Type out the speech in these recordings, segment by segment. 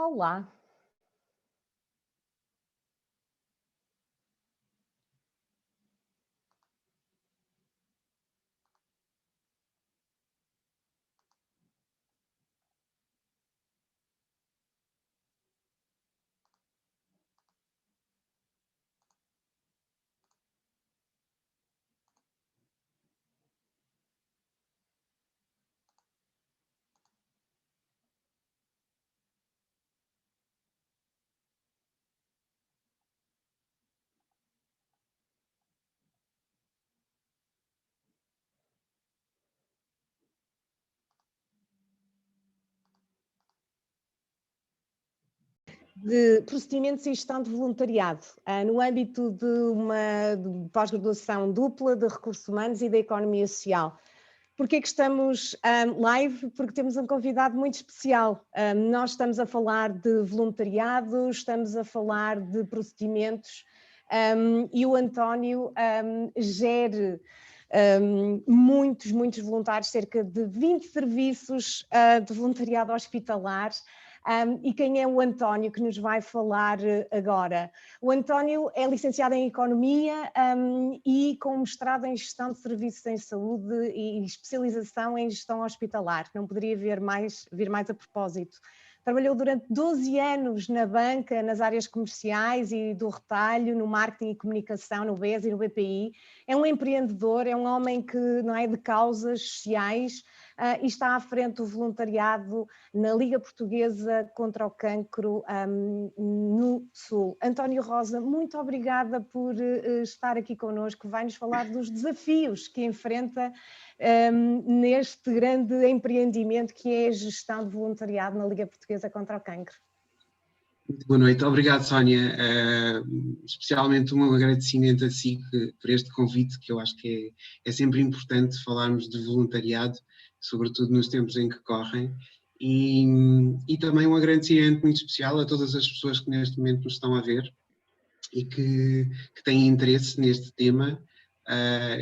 Olá. De procedimentos e gestão de voluntariado, no âmbito de uma pós-graduação dupla de recursos humanos e da economia social. Porquê é que estamos live? Porque temos um convidado muito especial. Nós estamos a falar de voluntariado, estamos a falar de procedimentos e o António gere muitos voluntários, cerca de 20 serviços de voluntariado hospitalar. E quem é o António que nos vai falar agora? O António é licenciado em Economia e com mestrado em Gestão de Serviços em Saúde e especialização em Gestão Hospitalar. Não poderia vir mais a propósito. Trabalhou durante 12 anos na banca, nas áreas comerciais e do retalho, no marketing e comunicação, no BES e no BPI. É um empreendedor, é um homem que não é de causas sociais e está à frente do voluntariado na Liga Portuguesa contra o Cancro no Sul. António Rosa, muito obrigada por estar aqui connosco. Vai-nos falar dos desafios que enfrenta neste grande empreendimento que é a gestão de voluntariado na Liga Portuguesa contra o Cancro. Muito boa noite, obrigado Sónia, especialmente um agradecimento a si por este convite, que eu acho que é sempre importante falarmos de voluntariado, sobretudo nos tempos em que correm, e também um agradecimento muito especial a todas as pessoas que neste momento nos estão a ver e que têm interesse neste tema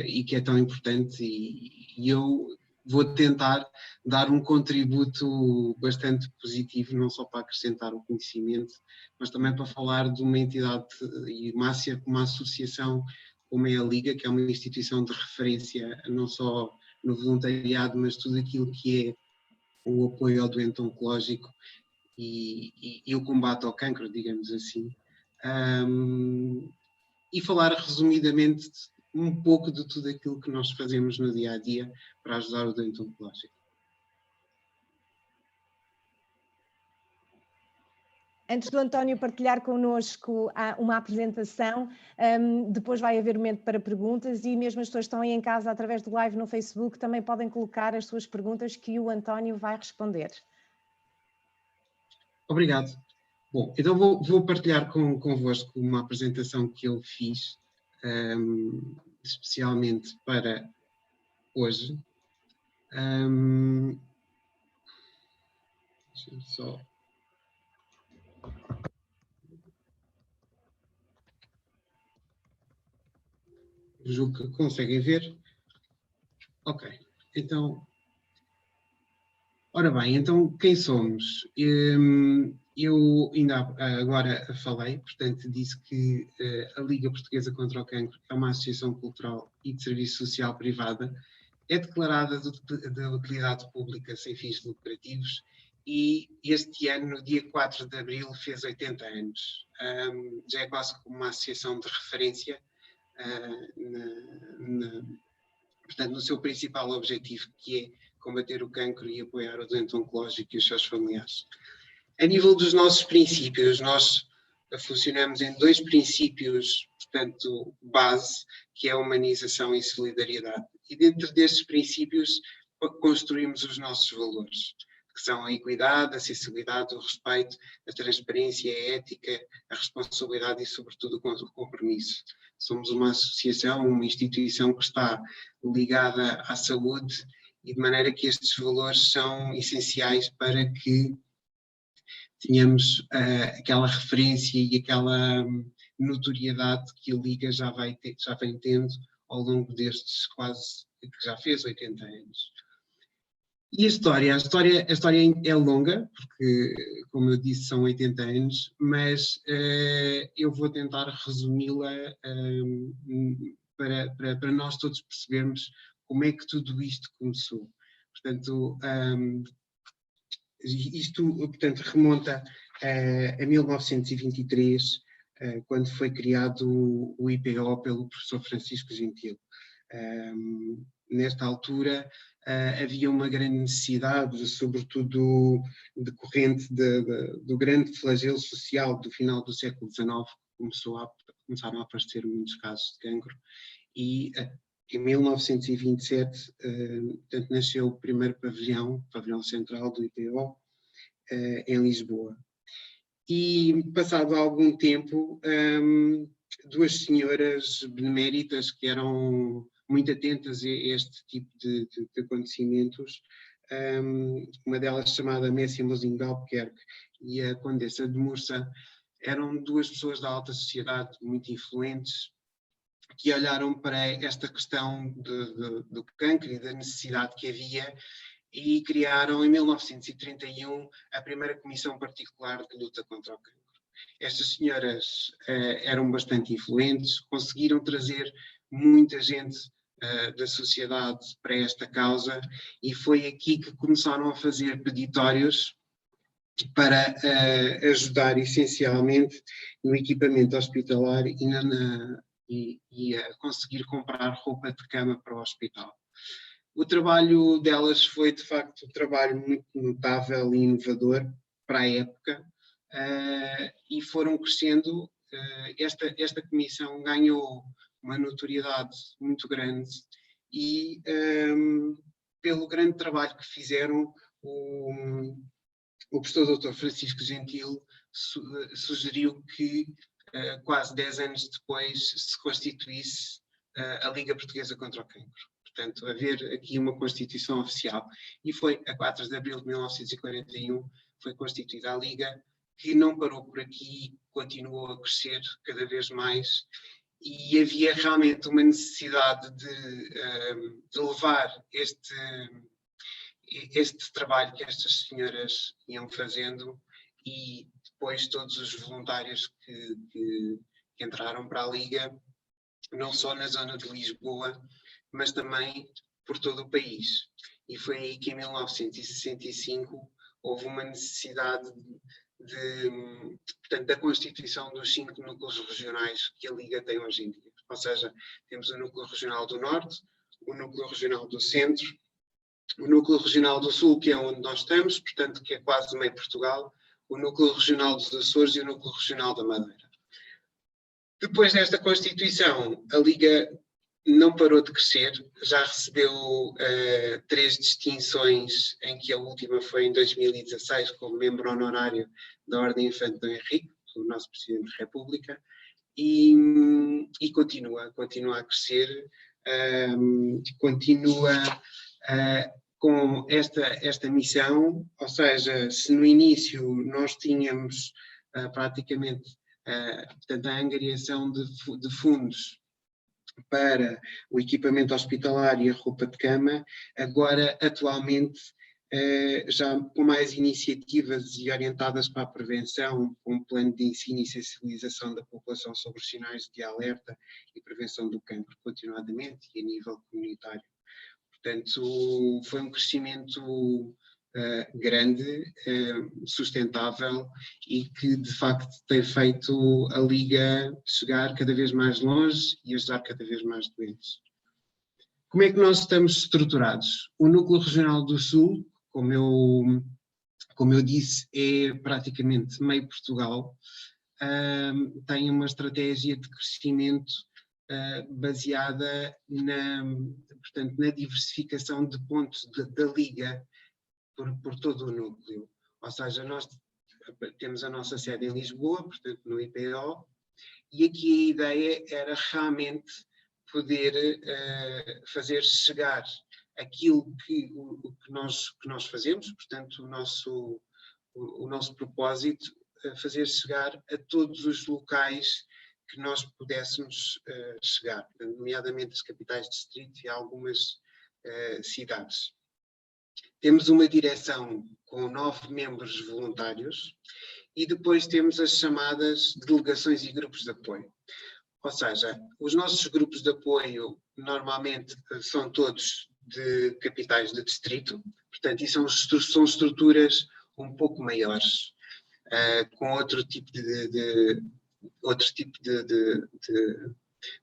e que é tão importante, e eu vou tentar dar um contributo bastante positivo, não só para acrescentar o conhecimento, mas também para falar de uma entidade e uma associação como é a Liga, que é uma instituição de referência não só no voluntariado, mas tudo aquilo que é o apoio ao doente oncológico e o combate ao cancro, digamos assim. E falar resumidamente um pouco de tudo aquilo que nós fazemos no dia a dia para ajudar o doente oncológico. Antes do António partilhar connosco uma apresentação, depois vai haver momento para perguntas e mesmo as pessoas que estão aí em casa através do live no Facebook também podem colocar as suas perguntas que o António vai responder. Obrigado. Bom, então vou partilhar convosco uma apresentação que eu fiz especialmente para hoje. Deixa-me só... Julgo que conseguem ver. Ok, então... Ora bem, então quem somos? Eu ainda agora falei, portanto disse que a Liga Portuguesa contra o Cancro é uma associação cultural e de serviço social privada, é declarada de utilidade pública sem fins lucrativos e este ano, no dia 4 de abril, fez 80 anos. Já é quase como uma associação de referência portanto, no seu principal objetivo, que é combater o cancro e apoiar o doente oncológico e os seus familiares. A nível dos nossos princípios, nós funcionamos em dois princípios, portanto, base, que é a humanização e solidariedade. E dentro destes princípios construímos os nossos valores, que são a equidade, a sensibilidade, o respeito, a transparência, a ética, a responsabilidade e, sobretudo, o compromisso. Somos uma associação, uma instituição que está ligada à saúde e de maneira que estes valores são essenciais para que tenhamos aquela referência e aquela notoriedade que a Liga já vem tendo ao longo destes quase, que já fez 80 anos. E a história é longa, porque, como eu disse, são 80 anos, mas eu vou tentar resumi-la para nós todos percebermos como é que tudo isto começou. Portanto, isto remonta a 1923, quando foi criado o IPO pelo professor Francisco Gentil. Nesta altura havia uma grande necessidade, sobretudo decorrente do grande flagelo social do final do século XIX, começaram a aparecer muitos casos de cancro, e em 1927 nasceu o primeiro pavilhão central do IPO em Lisboa. E passado algum tempo, duas senhoras beneméritas que eram muito atentas a este tipo de acontecimentos, uma delas chamada Messia Mozinho de Albuquerque e a Condessa de Mursa, eram duas pessoas da alta sociedade muito influentes que olharam para esta questão do cancro e da necessidade que havia e criaram em 1931 a primeira comissão particular de luta contra o cancro. Estas senhoras eram bastante influentes, conseguiram trazer muita gente da sociedade para esta causa e foi aqui que começaram a fazer peditórios para ajudar essencialmente no equipamento hospitalar e a conseguir comprar roupa de cama para o hospital. O trabalho delas foi, de facto, um trabalho muito notável e inovador para a época, e foram crescendo. Esta comissão ganhou uma notoriedade muito grande e, pelo grande trabalho que fizeram, o professor Dr. Francisco Gentil sugeriu que, quase 10 anos depois, se constituísse a Liga Portuguesa contra o Cancro. Portanto, haver aqui uma constituição oficial. E foi a 4 de abril de 1941 foi constituída a Liga, que não parou por aqui, continuou a crescer cada vez mais, e havia realmente uma necessidade de levar este trabalho que estas senhoras iam fazendo, e depois todos os voluntários que entraram para a Liga, não só na zona de Lisboa, mas também por todo o país. E foi aí que em 1965 houve uma necessidade portanto, da constituição dos 5 núcleos regionais que a Liga tem hoje em dia. Ou seja, temos o Núcleo Regional do Norte, o Núcleo Regional do Centro, o Núcleo Regional do Sul, que é onde nós estamos, portanto, que é quase meio Portugal, o Núcleo Regional dos Açores e o Núcleo Regional da Madeira. Depois desta Constituição, a Liga não parou de crescer, já recebeu 3 distinções, em que a última foi em 2016, como membro honorário da Ordem Infante Dom Henrique, o nosso Presidente da República, e continua a crescer, continua com esta missão, ou seja, se no início nós tínhamos praticamente portanto, a angariação de fundos para o equipamento hospitalar e a roupa de cama, agora, atualmente, já com mais iniciativas e orientadas para a prevenção, com um plano de ensino e sensibilização da população sobre os sinais de alerta e prevenção do cancro continuadamente e a nível comunitário. Portanto, foi um crescimento grande, sustentável e que de facto tem feito a Liga chegar cada vez mais longe e ajudar cada vez mais doentes. Como é que nós estamos estruturados? O Núcleo Regional do Sul, como eu disse, é praticamente meio Portugal, tem uma estratégia de crescimento baseada portanto, na diversificação de pontos da Liga por todo o núcleo. Ou seja, nós temos a nossa sede em Lisboa, portanto no IPO, e aqui a ideia era realmente poder fazer chegar aquilo que nós fazemos, portanto o nosso propósito, fazer chegar a todos os locais que nós pudéssemos chegar, nomeadamente as capitais de distrito e algumas cidades. Temos uma direção com 9 membros voluntários e depois temos as chamadas delegações e grupos de apoio. Ou seja, os nossos grupos de apoio normalmente são todos de capitais de distrito, portanto, e são estruturas um pouco maiores, com outro tipo de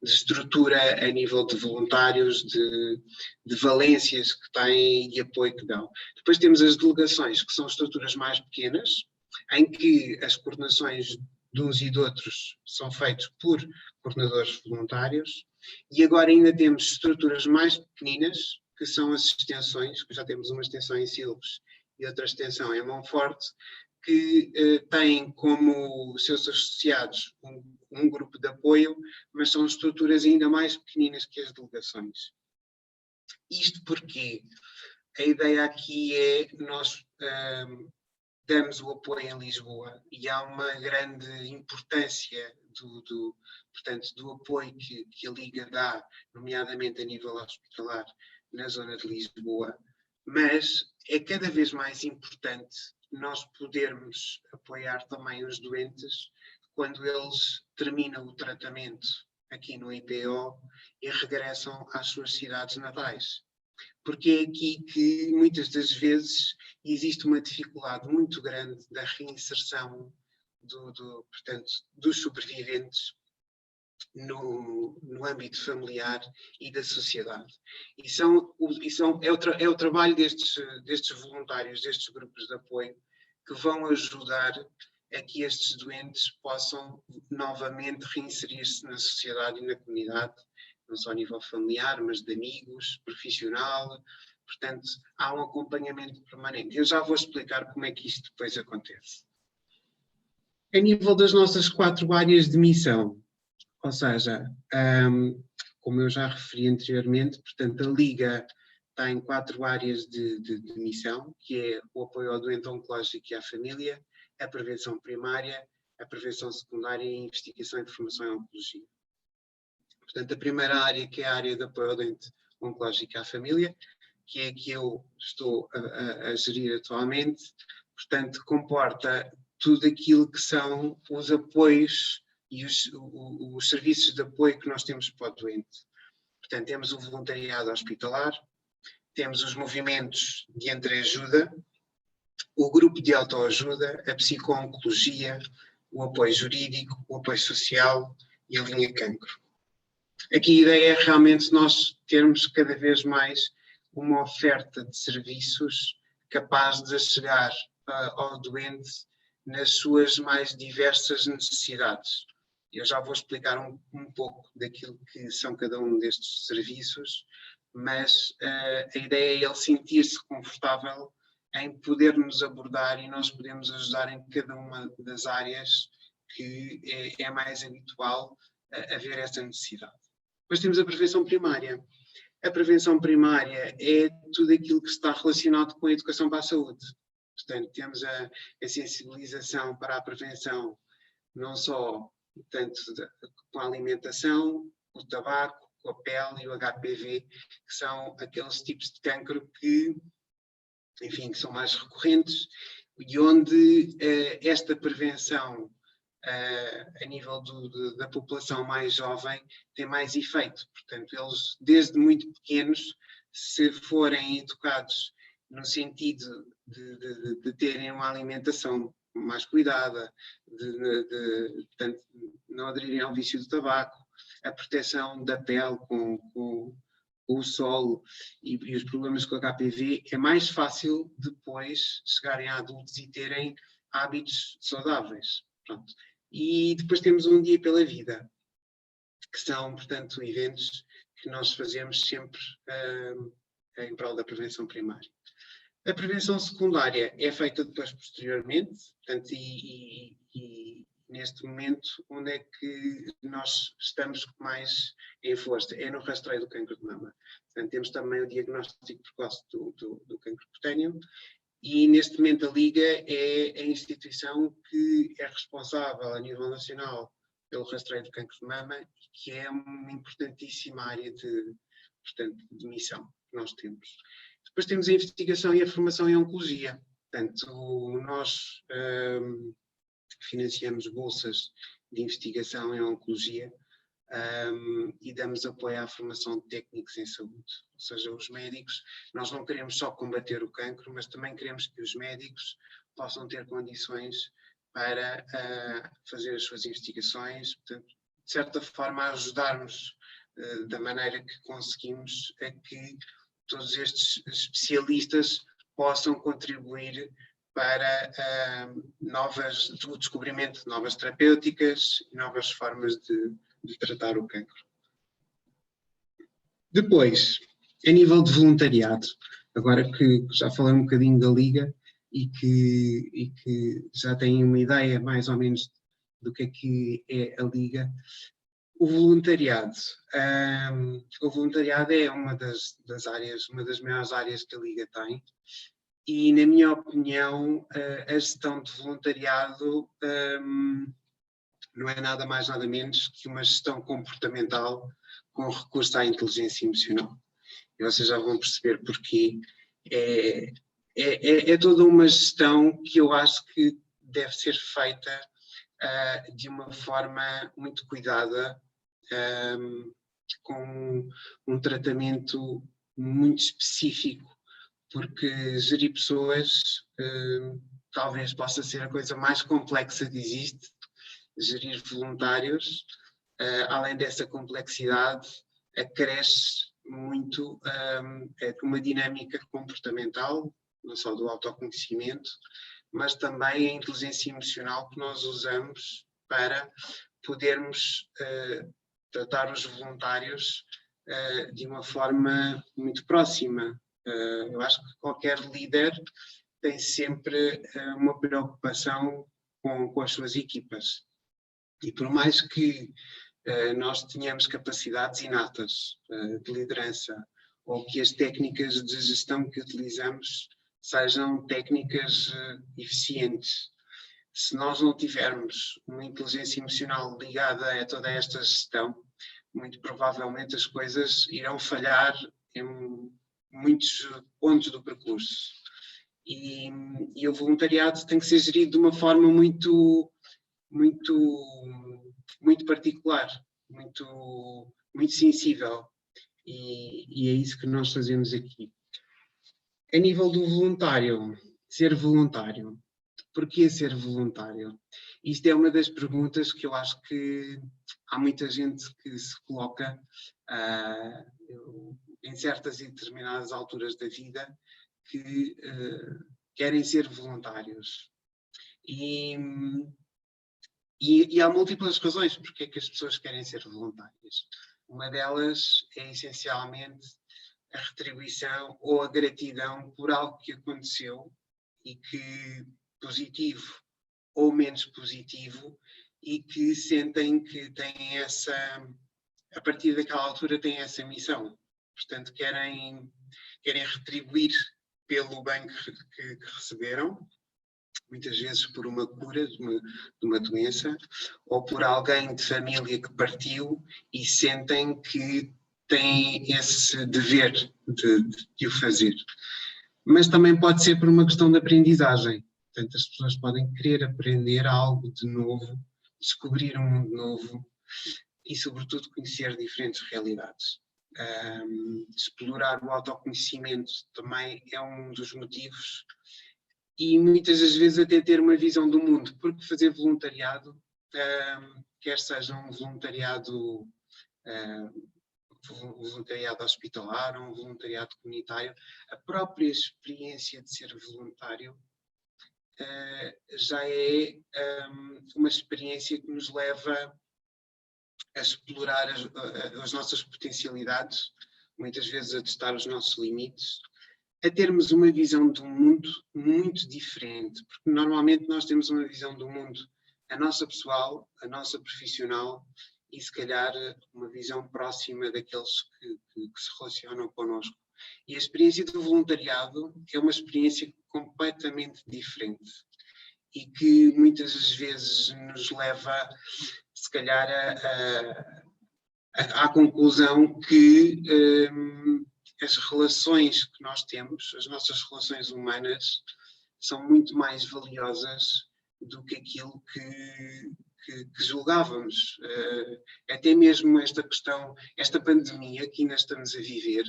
estrutura a nível de voluntários, de valências que têm e apoio que dão. Depois temos as delegações, que são estruturas mais pequenas, em que as coordenações de uns e de outros são feitas por coordenadores voluntários, e agora ainda temos estruturas mais pequeninas, que são as extensões, que já temos uma extensão em Silves e outra extensão em Monforte, que têm como seus associados um grupo de apoio, mas são estruturas ainda mais pequeninas que as delegações. Isto porque a ideia aqui é nós damos o apoio em Lisboa e há uma grande importância do apoio que a Liga dá, nomeadamente a nível hospitalar, na zona de Lisboa, mas é cada vez mais importante nós podermos apoiar também os doentes quando eles terminam o tratamento aqui no IPO e regressam às suas cidades natais. Porque é aqui que muitas das vezes existe uma dificuldade muito grande da reinserção portanto, dos sobreviventes no âmbito familiar e da sociedade. É o trabalho destes voluntários, destes grupos de apoio, que vão ajudar a que estes doentes possam novamente reinserir-se na sociedade e na comunidade, não só a nível familiar, mas de amigos, profissional. Portanto, há um acompanhamento permanente. Eu já vou explicar como é que isto depois acontece. A nível das nossas 4 áreas de missão, ou seja, como eu já referi anteriormente, portanto, a Liga tem 4 áreas de missão, que é o apoio ao doente oncológico e à família, a prevenção primária, a prevenção secundária e a investigação e formação em oncologia. Portanto, a primeira área, que é a área de apoio ao doente oncológico e à família, que é a que eu estou a gerir atualmente, portanto, comporta tudo aquilo que são os apoios e os serviços de apoio que nós temos para o doente. Portanto, temos o voluntariado hospitalar, temos os movimentos de entreajuda, o grupo de autoajuda, a psico-oncologia, o apoio jurídico, o apoio social e a linha cancro. Aqui a ideia é realmente nós termos cada vez mais uma oferta de serviços capaz de chegar ao doente nas suas mais diversas necessidades. Eu já vou explicar um pouco daquilo que são cada um destes serviços, mas a ideia é ele sentir-se confortável em poder-nos abordar e nós podemos ajudar em cada uma das áreas que é mais habitual haver essa necessidade. Depois temos a prevenção primária. A prevenção primária é tudo aquilo que está relacionado com a educação para a saúde. Portanto, temos a sensibilização para a prevenção, não só portanto, com a alimentação, o tabaco, com a pele e o HPV, que são aqueles tipos de cancro que, enfim, que são mais recorrentes e onde esta prevenção a nível da população mais jovem tem mais efeito. Portanto, eles, desde muito pequenos, se forem educados no sentido de terem uma alimentação mais cuidada, portanto, não aderirem ao vício do tabaco, a proteção da pele com o sol e os problemas com o HPV, é mais fácil depois chegarem a adultos e terem hábitos saudáveis. Pronto. E depois temos um dia pela vida, que são, portanto, eventos que nós fazemos sempre em prol da prevenção primária. A prevenção secundária é feita depois posteriormente, portanto, e neste momento, onde é que nós estamos mais em força? É no rastreio do cancro de mama. Portanto, temos também o diagnóstico precoce do cancro cutâneo, e neste momento a Liga é a instituição que é responsável a nível nacional pelo rastreio do cancro de mama, e que é uma importantíssima área de missão que nós temos. Depois temos a investigação e a formação em oncologia. Portanto, nós financiamos bolsas de investigação em oncologia e damos apoio à formação de técnicos em saúde. Ou seja, os médicos, nós não queremos só combater o cancro, mas também queremos que os médicos possam ter condições para fazer as suas investigações, portanto, de certa forma, ajudarmos da maneira que conseguimos a que todos estes especialistas possam contribuir para o descobrimento de novas terapêuticas e novas formas de tratar o cancro. Depois, a nível de voluntariado, agora que já falei um bocadinho da Liga e que já têm uma ideia mais ou menos do que é a Liga, o voluntariado é uma das áreas, uma das maiores áreas que a Liga tem, e na minha opinião a gestão de voluntariado não é nada mais nada menos que uma gestão comportamental com recurso à inteligência emocional. E vocês já vão perceber porquê. É toda uma gestão que eu acho que deve ser feita de uma forma muito cuidada, com um tratamento muito específico, porque gerir pessoas talvez possa ser a coisa mais complexa que existe. Gerir voluntários, além dessa complexidade, acresce muito uma dinâmica comportamental, não só do autoconhecimento, mas também a inteligência emocional que nós usamos para podermos tratar os voluntários de uma forma muito próxima. Eu acho que qualquer líder tem sempre uma preocupação com as suas equipas. E por mais que nós tenhamos capacidades inatas de liderança, ou que as técnicas de gestão que utilizamos sejam técnicas eficientes, se nós não tivermos uma inteligência emocional ligada a toda esta gestão, muito provavelmente as coisas irão falhar em muitos pontos do percurso. E o voluntariado tem que ser gerido de uma forma muito particular, muito sensível, e é isso que nós fazemos aqui. A nível do voluntário, ser voluntário, porquê ser voluntário? Isto é uma das perguntas que eu acho que há muita gente que se coloca em certas e determinadas alturas da vida, que querem ser voluntários. E há múltiplas razões porque é que as pessoas querem ser voluntárias. Uma delas é essencialmente a retribuição ou a gratidão por algo que aconteceu e que, positivo ou menos positivo, e que sentem que têm a partir daquela altura têm essa missão. Portanto, querem retribuir pelo bem que receberam, muitas vezes por uma cura de uma doença, ou por alguém de família que partiu e sentem que têm esse dever de o fazer. Mas também pode ser por uma questão de aprendizagem. Portanto, as pessoas podem querer aprender algo de novo, descobrir um mundo novo e, sobretudo, conhecer diferentes realidades. Explorar o autoconhecimento também é um dos motivos, e muitas das vezes até ter uma visão do mundo, porque fazer voluntariado, quer seja um voluntariado hospitalar ou um voluntariado comunitário, a própria experiência de ser voluntário já é uma experiência que nos leva a explorar as nossas potencialidades, muitas vezes a testar os nossos limites, a termos uma visão do mundo muito diferente, porque normalmente nós temos uma visão do mundo, a nossa pessoal, a nossa profissional, e se calhar uma visão próxima daqueles que se relacionam connosco. E a experiência do voluntariado é uma experiência completamente diferente e que muitas das vezes nos leva, se calhar, à conclusão que as relações que nós temos, as nossas relações humanas, são muito mais valiosas do que aquilo que julgávamos. Até mesmo esta questão, esta pandemia que ainda estamos a viver,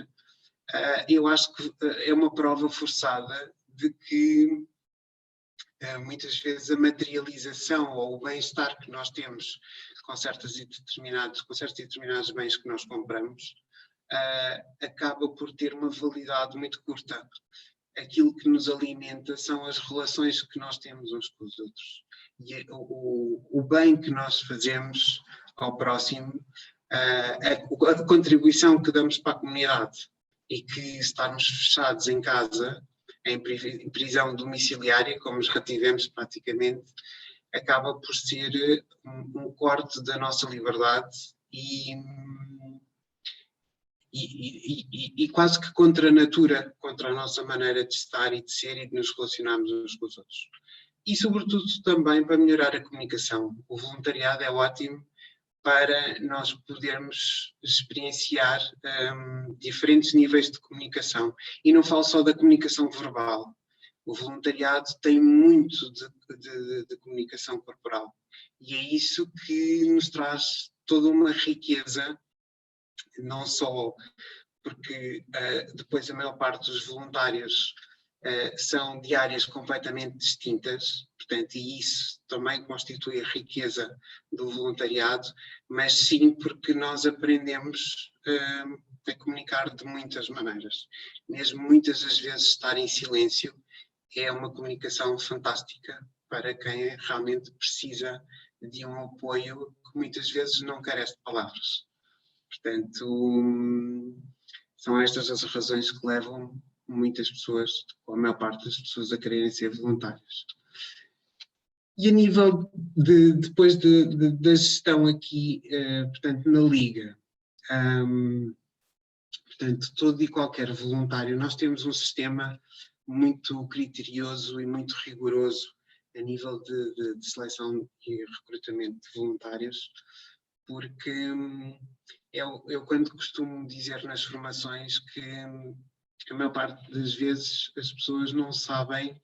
eu acho que é uma prova forçada de que muitas vezes a materialização ou o bem-estar que nós temos com certos e determinados bens que nós compramos acaba por ter uma validade muito curta. Aquilo que nos alimenta são as relações que nós temos uns com os outros. E o bem que nós fazemos ao próximo, a contribuição que damos para a comunidade, e que estarmos fechados em casa, em prisão domiciliária, como já tivemos praticamente, acaba por ser um corte da nossa liberdade e quase que contra a natura, contra a nossa maneira de estar e de ser e de nos relacionarmos uns com os outros. E, sobretudo, também para melhorar a comunicação. O voluntariado é ótimo para nós podermos experienciar diferentes níveis de comunicação. E não falo só da comunicação verbal. O voluntariado tem muito de comunicação corporal. E é isso que nos traz toda uma riqueza, não só porque depois a maior parte dos voluntários são de áreas completamente distintas, portanto, e isso também constitui a riqueza do voluntariado, mas sim porque nós aprendemos a comunicar de muitas maneiras. Mesmo muitas das vezes estar em silêncio é uma comunicação fantástica para quem realmente precisa de um apoio que muitas vezes não carece de palavras. Portanto, são estas as razões que levam muitas pessoas, ou a maior parte das pessoas, a quererem ser voluntárias. E a nível depois da gestão aqui, portanto, na Liga, portanto, todo e qualquer voluntário, nós temos um sistema muito criterioso e muito rigoroso a nível de seleção e recrutamento de voluntários, porque eu quando costumo dizer nas formações que a maior parte das vezes as pessoas não sabem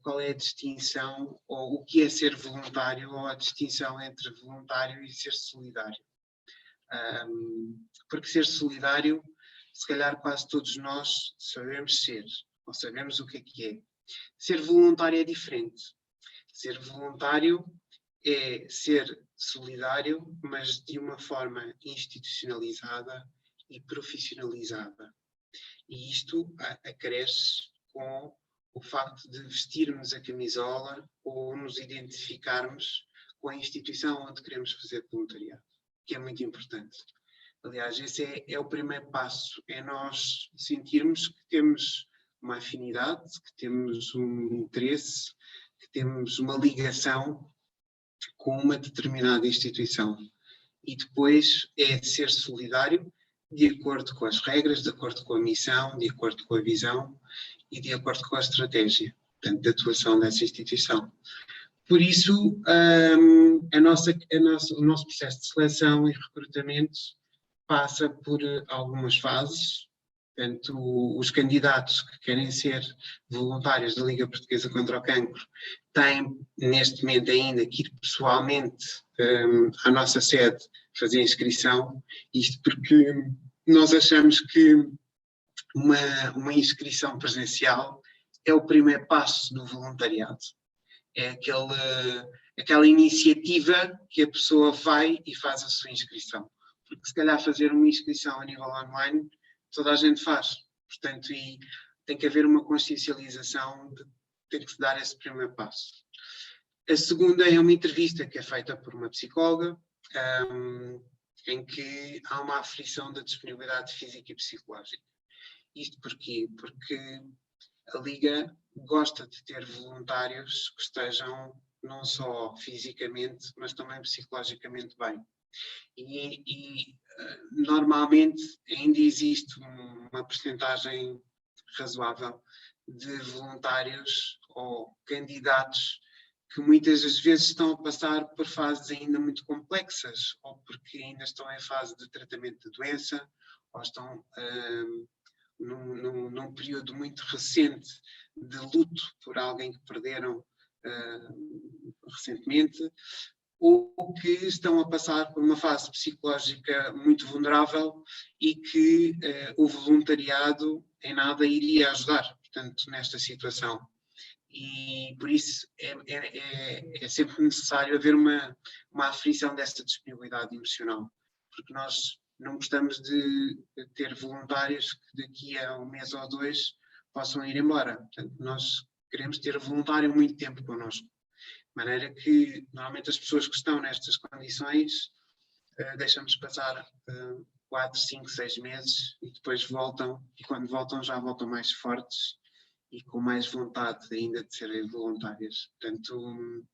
qual é a distinção ou o que é ser voluntário ou a distinção entre voluntário e ser solidário. Porque ser solidário, se calhar quase todos nós sabemos ser, ou sabemos o que é. Ser voluntário é diferente. Ser voluntário é ser solidário, mas de uma forma institucionalizada e profissionalizada. E isto acresce com o facto de vestirmos a camisola ou nos identificarmos com a instituição onde queremos fazer voluntariado, que é muito importante. Aliás, esse é o primeiro passo, é nós sentirmos que temos uma afinidade, que temos um interesse, que temos uma ligação com uma determinada instituição. E depois é ser solidário de acordo com as regras, de acordo com a missão, de acordo com a visão e de acordo com a estratégia, portanto, de atuação dessa instituição. Por isso, o nosso processo de seleção e recrutamento passa por algumas fases. Portanto, os candidatos que querem ser voluntários da Liga Portuguesa contra o Cancro têm, neste momento ainda, que ir pessoalmente à nossa sede fazer inscrição, isto porque nós achamos que uma inscrição presencial é o primeiro passo do voluntariado. É aquela iniciativa que a pessoa vai e faz a sua inscrição. Porque se calhar fazer uma inscrição a nível online, toda a gente faz. Portanto, e tem que haver uma consciencialização de ter que se dar esse primeiro passo. A segunda é uma entrevista que é feita por uma psicóloga, em que há uma aferição da disponibilidade física e psicológica. Isto porquê? Porque a Liga gosta de ter voluntários que estejam não só fisicamente, mas também psicologicamente bem. E normalmente ainda existe uma percentagem razoável de voluntários ou candidatos que muitas das vezes estão a passar por fases ainda muito complexas, ou porque ainda estão em fase de tratamento de doença, ou estão num período muito recente de luto por alguém que perderam recentemente, ou que estão a passar por uma fase psicológica muito vulnerável e que o voluntariado em nada iria ajudar, portanto, nesta situação. E por isso é sempre necessário haver uma aferição desta disponibilidade emocional, porque nós não gostamos de ter voluntários que daqui a um mês ou dois possam ir embora. Portanto, nós queremos ter voluntário muito tempo connosco. De maneira que, normalmente, as pessoas que estão nestas condições deixam-nos passar 4, 5, 6 meses e depois voltam, e quando voltam já voltam mais fortes e com mais vontade ainda de serem voluntárias. Portanto,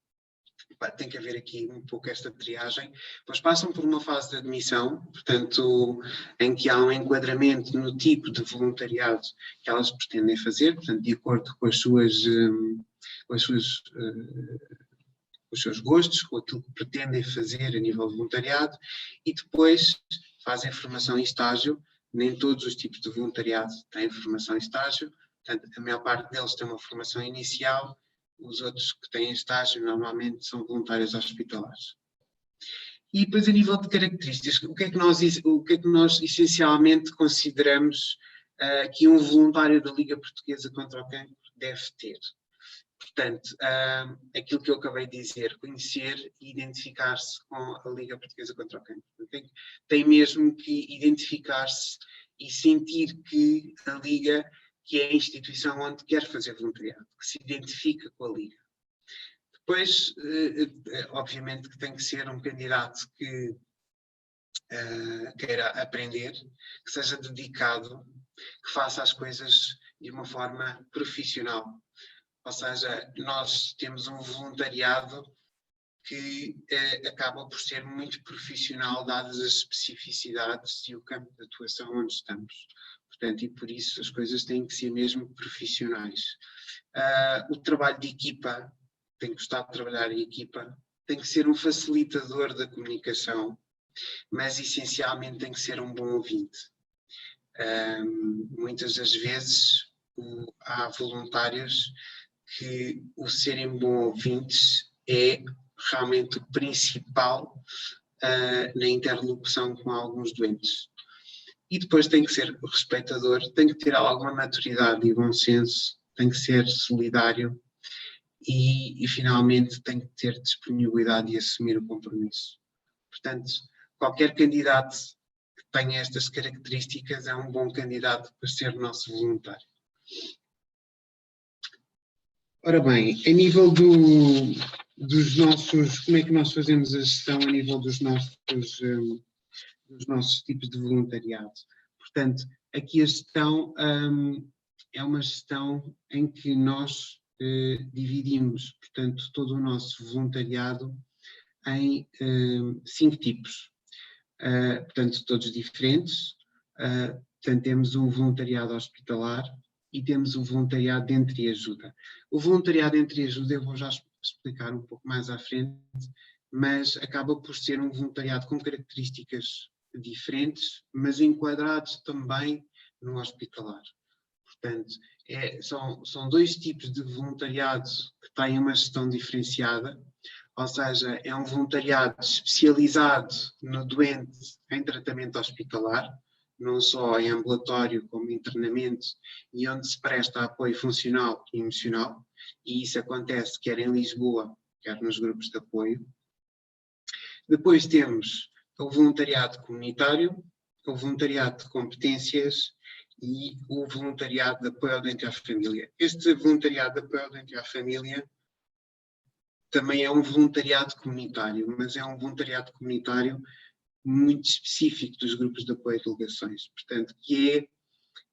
tem que haver aqui um pouco esta triagem. Depois passam por uma fase de admissão, portanto, em que há um enquadramento no tipo de voluntariado que elas pretendem fazer, portanto, de acordo com os seus gostos, com aquilo que pretendem fazer a nível de voluntariado, e depois fazem formação em estágio. Nem todos os tipos de voluntariado têm formação em estágio, portanto, a maior parte deles tem uma formação inicial, os outros que têm estágio normalmente são voluntários hospitalares. E depois, a nível de características, o que é que nós essencialmente consideramos que um voluntário da Liga Portuguesa contra o Cancro deve ter? Portanto, aquilo que eu acabei de dizer, conhecer e identificar-se com a Liga Portuguesa contra o Cancro. Tem mesmo que identificar-se e sentir que a Liga, que é a instituição onde quer fazer voluntariado, que se identifica com a Liga. Depois, obviamente que tem que ser um candidato que queira aprender, que seja dedicado, que faça as coisas de uma forma profissional. Ou seja, nós temos um voluntariado que acaba por ser muito profissional, dadas as especificidades e o campo de atuação onde estamos. Portanto, e por isso as coisas têm que ser mesmo profissionais. O trabalho de equipa, tem que gostar de trabalhar em equipa, tem que ser um facilitador da comunicação, mas essencialmente tem que ser um bom ouvinte. Muitas das vezes há voluntários que o serem bons ouvintes é realmente o principal na interlocução com alguns doentes. E depois tem que ser respeitador, tem que ter alguma maturidade e bom senso, tem que ser solidário e finalmente tem que ter disponibilidade e assumir o compromisso. Portanto, qualquer candidato que tenha estas características é um bom candidato para ser nosso voluntário. Ora bem, a nível dos nossos, como é que nós fazemos a gestão a nível dos nossos tipos de voluntariado? Portanto, aqui a gestão é uma gestão em que nós dividimos, portanto, todo o nosso voluntariado em 5 tipos, portanto, todos diferentes. Portanto, temos um voluntariado hospitalar e temos um voluntariado de entreajuda. O voluntariado de entreajuda eu vou já explicar um pouco mais à frente, mas acaba por ser um voluntariado com características diferentes, mas enquadrados também no hospitalar. Portanto, são 2 tipos de voluntariado que têm uma gestão diferenciada, ou seja, é um voluntariado especializado no doente em tratamento hospitalar, não só em ambulatório como em internamento, e onde se presta apoio funcional e emocional, e isso acontece quer em Lisboa, quer nos grupos de apoio. Depois temos o voluntariado comunitário, o voluntariado de competências e o voluntariado de apoio ao doente e à família. Este voluntariado de apoio ao doente e à família também é um voluntariado comunitário, mas é um voluntariado comunitário muito específico dos grupos de apoio e delegações, portanto, que é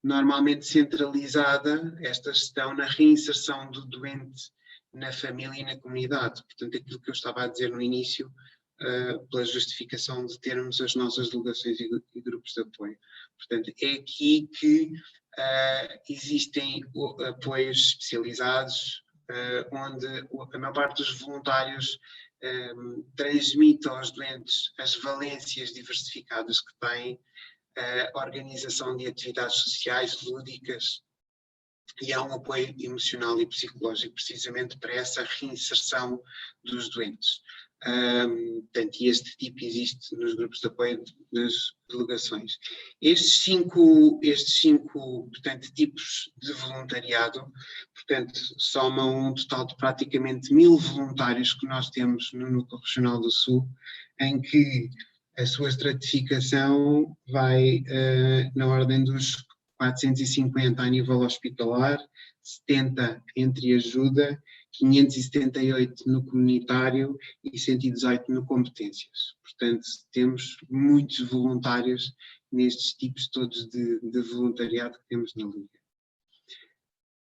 normalmente centralizada esta gestão na reinserção do doente na família e na comunidade. Portanto, aquilo que eu estava a dizer no início, pela justificação de termos as nossas delegações e grupos de apoio. Portanto, é aqui que existem apoios especializados, onde a maior parte dos voluntários transmite aos doentes as valências diversificadas que têm, a organização de atividades sociais, lúdicas, e há um apoio emocional e psicológico precisamente para essa reinserção dos doentes. Portanto, e este tipo existe nos grupos de apoio das delegações. Estes cinco portanto, tipos de voluntariado, portanto, somam um total de praticamente 1000 voluntários que nós temos no Núcleo Regional do Sul, em que a sua estratificação vai na ordem dos 450 a nível hospitalar, 70 entre ajuda, 578 no comunitário e 118 no competências. Portanto, temos muitos voluntários nestes tipos todos de voluntariado que temos na Liga.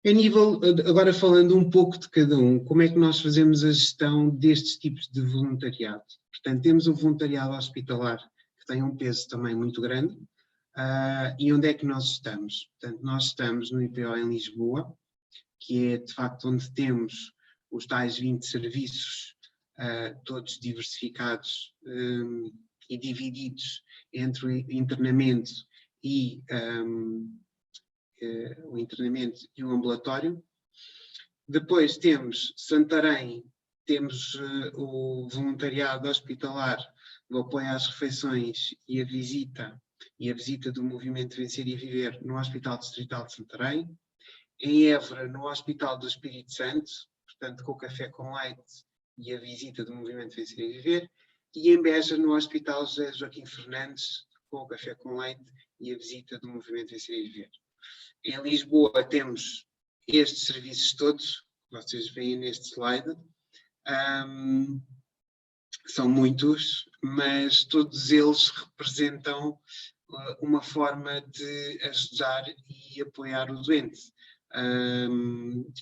A nível, agora falando um pouco de cada um, como é que nós fazemos a gestão destes tipos de voluntariado? Portanto, temos o voluntariado hospitalar, que tem um peso também muito grande. E onde é que nós estamos? Portanto, nós estamos no IPO em Lisboa, que é de facto onde temos os tais 20 serviços, todos diversificados e divididos entre o internamento e o ambulatório. Depois temos Santarém, temos o voluntariado hospitalar, o apoio às refeições e a visita do movimento Vencer e Viver no Hospital Distrital de Santarém, em Évora, no Hospital do Espírito Santo, portanto com o café com leite e a visita do movimento Vencer e Viver, e em Beja, no Hospital José Joaquim Fernandes, com o café com leite e a visita do movimento Vencer e Viver. Em Lisboa temos estes serviços todos, que vocês veem neste slide. São muitos, mas todos eles representam uma forma de ajudar e apoiar o doente.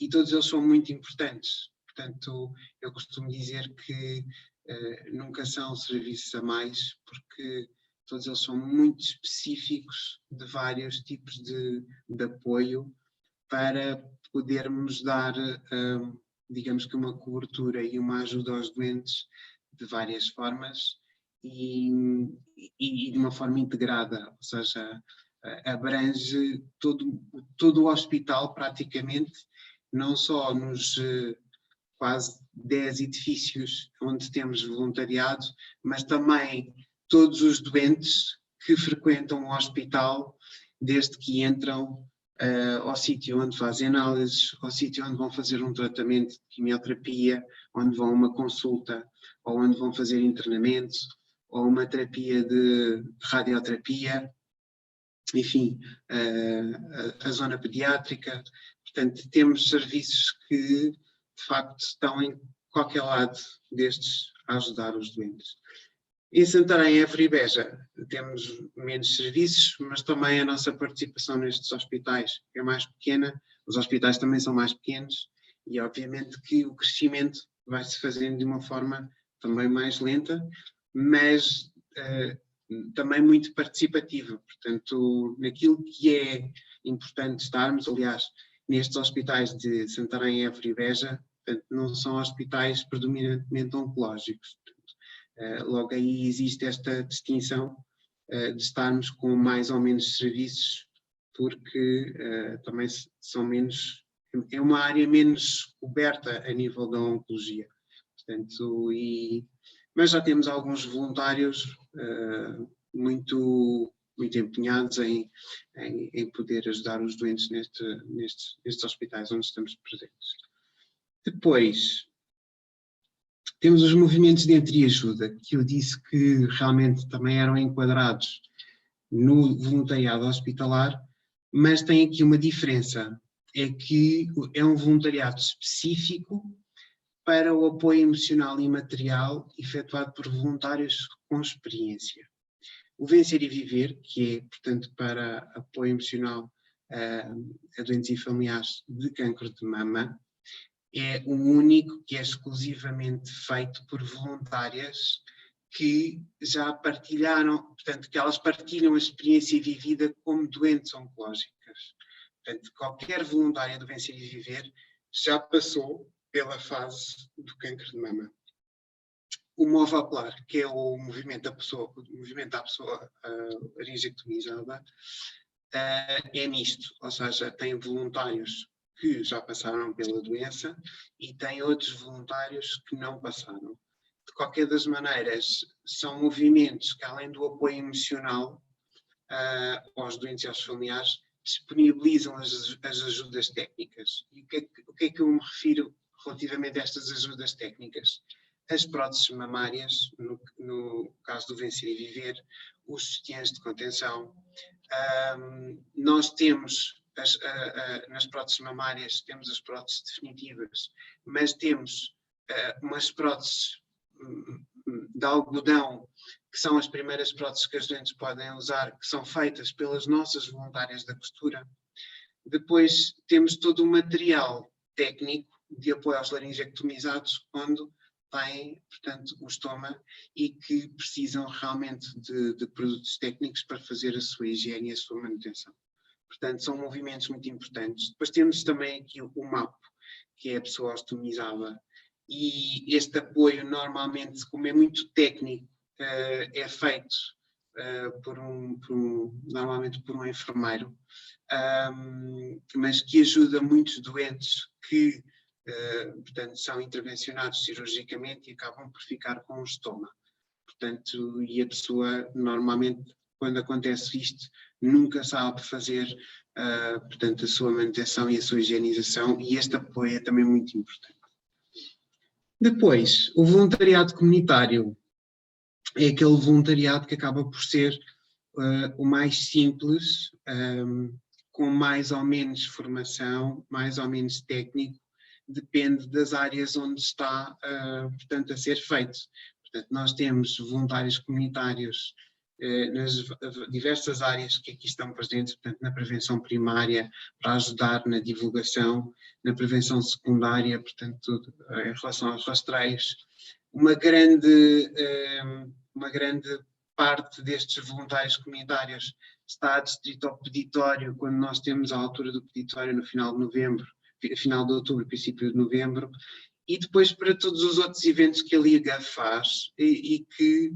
E todos eles são muito importantes. Portanto, eu costumo dizer que nunca são serviços a mais, porque todos eles são muito específicos de vários tipos de apoio para podermos dar, digamos que uma cobertura e uma ajuda aos doentes de várias formas e de uma forma integrada, ou seja, abrange todo o hospital praticamente, não só nos quase 10 edifícios onde temos voluntariado, mas também todos os doentes que frequentam o hospital desde que entram ao sítio onde fazem análises, ao sítio onde vão fazer um tratamento de quimioterapia, onde vão a uma consulta, ou onde vão fazer internamento, ou uma terapia de radioterapia, enfim, a zona pediátrica. Portanto, temos serviços que, de facto, estão em qualquer lado destes a ajudar os doentes. Em Santarém, Évora e Beja temos menos serviços, mas também a nossa participação nestes hospitais é mais pequena, os hospitais também são mais pequenos e obviamente que o crescimento vai-se fazendo de uma forma também mais lenta, mas também muito participativa. Portanto, naquilo que é importante estarmos, aliás, nestes hospitais de Santarém, Évora e Beja, portanto, não são hospitais predominantemente oncológicos. Logo aí existe esta distinção de estarmos com mais ou menos serviços, porque também são menos, é uma área menos coberta a nível da oncologia. Portanto, mas já temos alguns voluntários muito empenhados em poder ajudar os doentes nestes hospitais onde estamos presentes. Depois, temos os movimentos de entreajuda, que eu disse que realmente também eram enquadrados no voluntariado hospitalar, mas tem aqui uma diferença, é que é um voluntariado específico para o apoio emocional e material efetuado por voluntários com experiência. O Vencer e Viver, que é, portanto, para apoio emocional a doentes e familiares de cancro de mama, é o único que é exclusivamente feito por voluntárias que já partilharam, portanto, que elas partilham a experiência vivida como doentes oncológicas. Portanto, qualquer voluntária do Vencer e Viver já passou pela fase do cancro de mama. o Movaplar, que é o movimento da pessoa laringectomizada, é misto, ou seja, tem voluntários que já passaram pela doença e tem outros voluntários que não passaram. De qualquer das maneiras, são movimentos que, além do apoio emocional aos doentes e aos familiares, disponibilizam as ajudas técnicas. E o que é que eu me refiro relativamente a estas ajudas técnicas? As próteses mamárias, no caso do Vencer e Viver, os sutiãs de contenção. Nós temos, nas próteses mamárias, temos as próteses definitivas, mas temos umas próteses de algodão, que são as primeiras próteses que as doentes podem usar, que são feitas pelas nossas voluntárias da costura. Depois temos todo o material técnico de apoio aos laringectomizados, quando têm, portanto, o estoma e que precisam realmente de produtos técnicos para fazer a sua higiene e a sua manutenção. Portanto, são movimentos muito importantes. Depois temos também aqui o MAP, que é a pessoa ostomizada. E este apoio, normalmente, como é muito técnico, é feito normalmente por um enfermeiro, mas que ajuda muitos doentes que, portanto, são intervencionados cirurgicamente e acabam por ficar com o estoma. Portanto, e a pessoa, normalmente, quando acontece isto, nunca sabe fazer, portanto, a sua manutenção e a sua higienização, e este apoio é também muito importante. Depois, o voluntariado comunitário é aquele voluntariado que acaba por ser o mais simples, com mais ou menos formação, mais ou menos técnico, depende das áreas onde está, portanto, a ser feito. Portanto, nós temos voluntários comunitários nas diversas áreas que aqui estão presentes, portanto, na prevenção primária, para ajudar na divulgação, na prevenção secundária, portanto, em relação aos rastreios. Uma grande parte destes voluntários comunitários está adstrito ao peditório, quando nós temos a altura do peditório no final de novembro, final de outubro, princípio de novembro, e depois para todos os outros eventos que a Liga faz e que,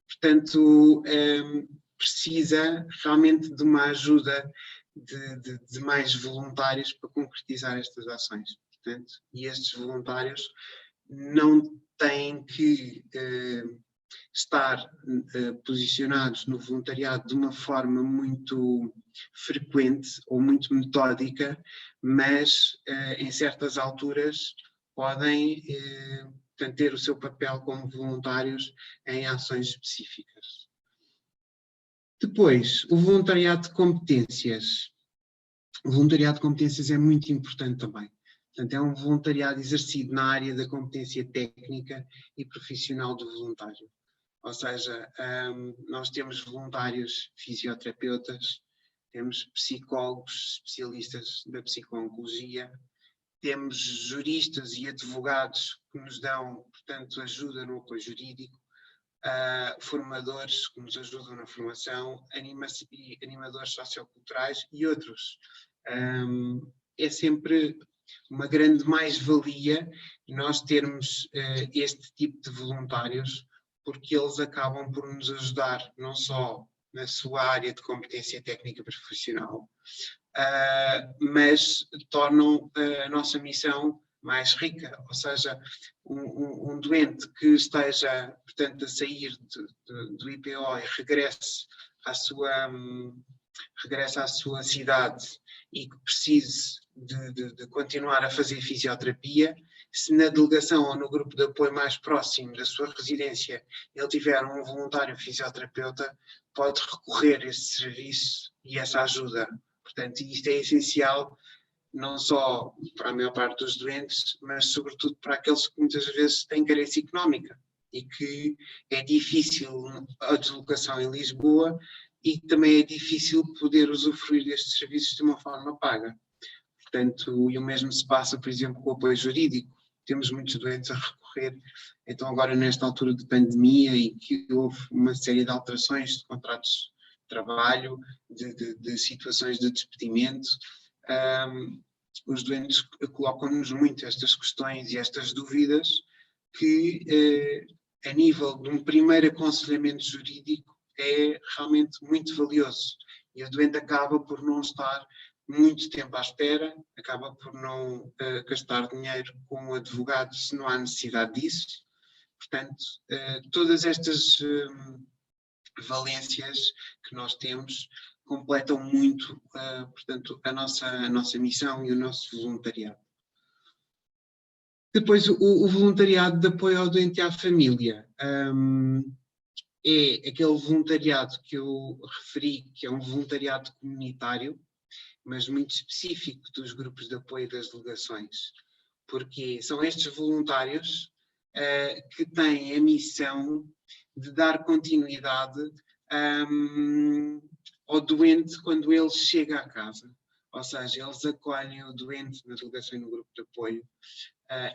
portanto, precisa realmente de uma ajuda de mais voluntários para concretizar estas ações. Portanto, e estes voluntários não têm que estar posicionados no voluntariado de uma forma muito frequente ou muito metódica, mas em certas alturas podem ter o seu papel como voluntários em ações específicas. Depois, o voluntariado de competências. O voluntariado de competências é muito importante também. Portanto, é um voluntariado exercido na área da competência técnica e profissional do voluntário. Ou seja, nós temos voluntários fisioterapeutas, temos psicólogos, especialistas da psico-oncologia, temos juristas e advogados que nos dão, portanto, ajuda no apoio jurídico, formadores que nos ajudam na formação, animadores socioculturais e outros. É sempre uma grande mais-valia nós termos este tipo de voluntários, porque eles acabam por nos ajudar não só na sua área de competência técnica profissional, mas tornam a nossa missão mais rica, ou seja, um doente que esteja, portanto, a sair do IPO e regresse à sua cidade e que precise de continuar a fazer fisioterapia, se na delegação ou no grupo de apoio mais próximo da sua residência ele tiver um voluntário fisioterapeuta, pode recorrer a esse serviço e essa ajuda. Portanto, isto é essencial não só para a maior parte dos doentes, mas sobretudo para aqueles que muitas vezes têm carência económica e que é difícil a deslocação em Lisboa e também é difícil poder usufruir destes serviços de uma forma paga. Portanto, e o mesmo se passa, por exemplo, com o apoio jurídico. Temos muitos doentes a recorrer. Então, agora nesta altura de pandemia e que houve uma série de alterações de contratos de trabalho, de situações de despedimento, os doentes colocam-nos muito estas questões e estas dúvidas que a nível de um primeiro aconselhamento jurídico, é realmente muito valioso. E o doente acaba por não estar muito tempo à espera, acaba por não gastar dinheiro com um advogado se não há necessidade disso. Portanto, todas estas valências que nós temos completam muito, portanto, a nossa missão e o nosso voluntariado. Depois, o voluntariado de apoio ao doente e à família é aquele voluntariado que eu referi, que é um voluntariado comunitário, mas muito específico dos grupos de apoio das delegações, porque são estes voluntários que têm a missão de dar continuidade ao doente quando ele chega à casa. Ou seja, eles acolhem o doente na delegação e no grupo de apoio,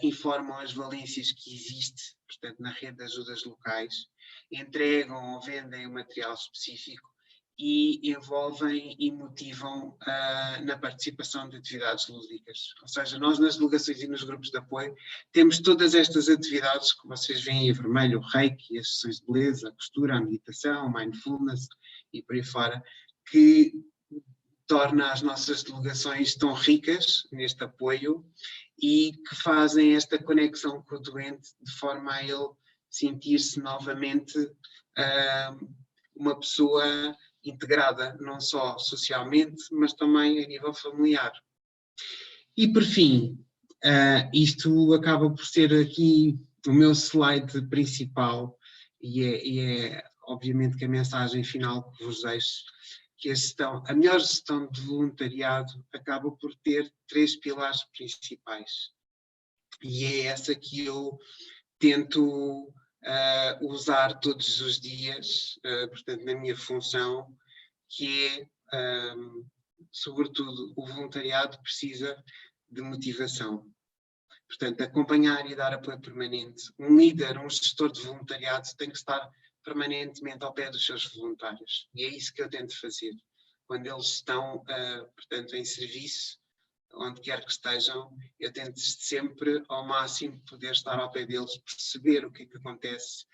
informam as valências que existe, portanto, na rede de ajudas locais, entregam ou vendem o material específico e envolvem e motivam na participação de atividades lúdicas. Ou seja, nós nas delegações e nos grupos de apoio temos todas estas atividades que vocês veem em vermelho, o reiki, as sessões de beleza, a costura, a meditação, o mindfulness e por aí fora, que torna as nossas delegações tão ricas neste apoio e que fazem esta conexão com o doente de forma a ele sentir-se novamente uma pessoa integrada, não só socialmente, mas também a nível familiar. E por fim, isto acaba por ser aqui o meu slide principal e é obviamente que a mensagem final que vos deixo, que a melhor gestão de voluntariado acaba por ter 3 pilares principais. E é essa que eu tento usar todos os dias, portanto, na minha função, que é, sobretudo, o voluntariado precisa de motivação. Portanto, acompanhar e dar apoio permanente. Um líder, um gestor de voluntariado tem que estar permanentemente ao pé dos seus voluntários. E é isso que eu tento fazer. Quando eles estão, portanto, em serviço, onde quer que estejam, eu tento sempre, ao máximo, poder estar ao pé deles, perceber o que é que acontece,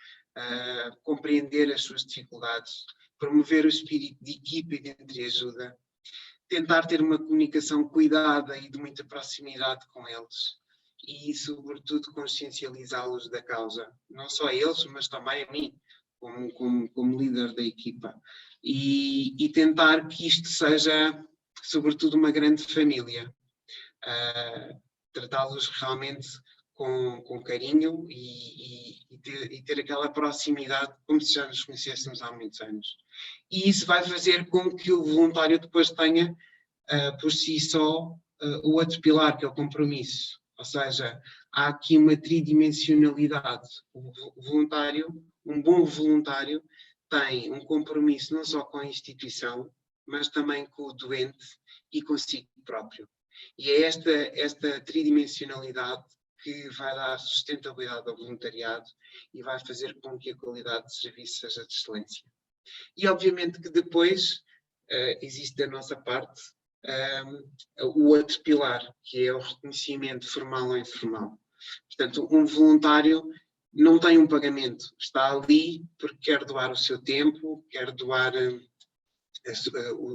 compreender as suas dificuldades, promover o espírito de equipa e de entreajuda, tentar ter uma comunicação cuidada e de muita proximidade com eles e, sobretudo, consciencializá-los da causa. Não só a eles, mas também a mim, como líder da equipa. E tentar que isto seja, sobretudo, uma grande família. Tratá-los realmente com carinho e ter aquela proximidade como se já nos conhecêssemos há muitos anos. E isso vai fazer com que o voluntário depois tenha, por si só, o outro pilar, que é o compromisso. Ou seja, há aqui uma tridimensionalidade. O voluntário, um bom voluntário, tem um compromisso não só com a instituição, mas também com o doente e consigo próprio. E é esta tridimensionalidade que vai dar sustentabilidade ao voluntariado e vai fazer com que a qualidade de serviço seja de excelência. E obviamente que depois existe da nossa parte o outro pilar, que é o reconhecimento formal ou informal. Portanto, um voluntário não tem um pagamento, está ali porque quer doar o seu tempo, quer doar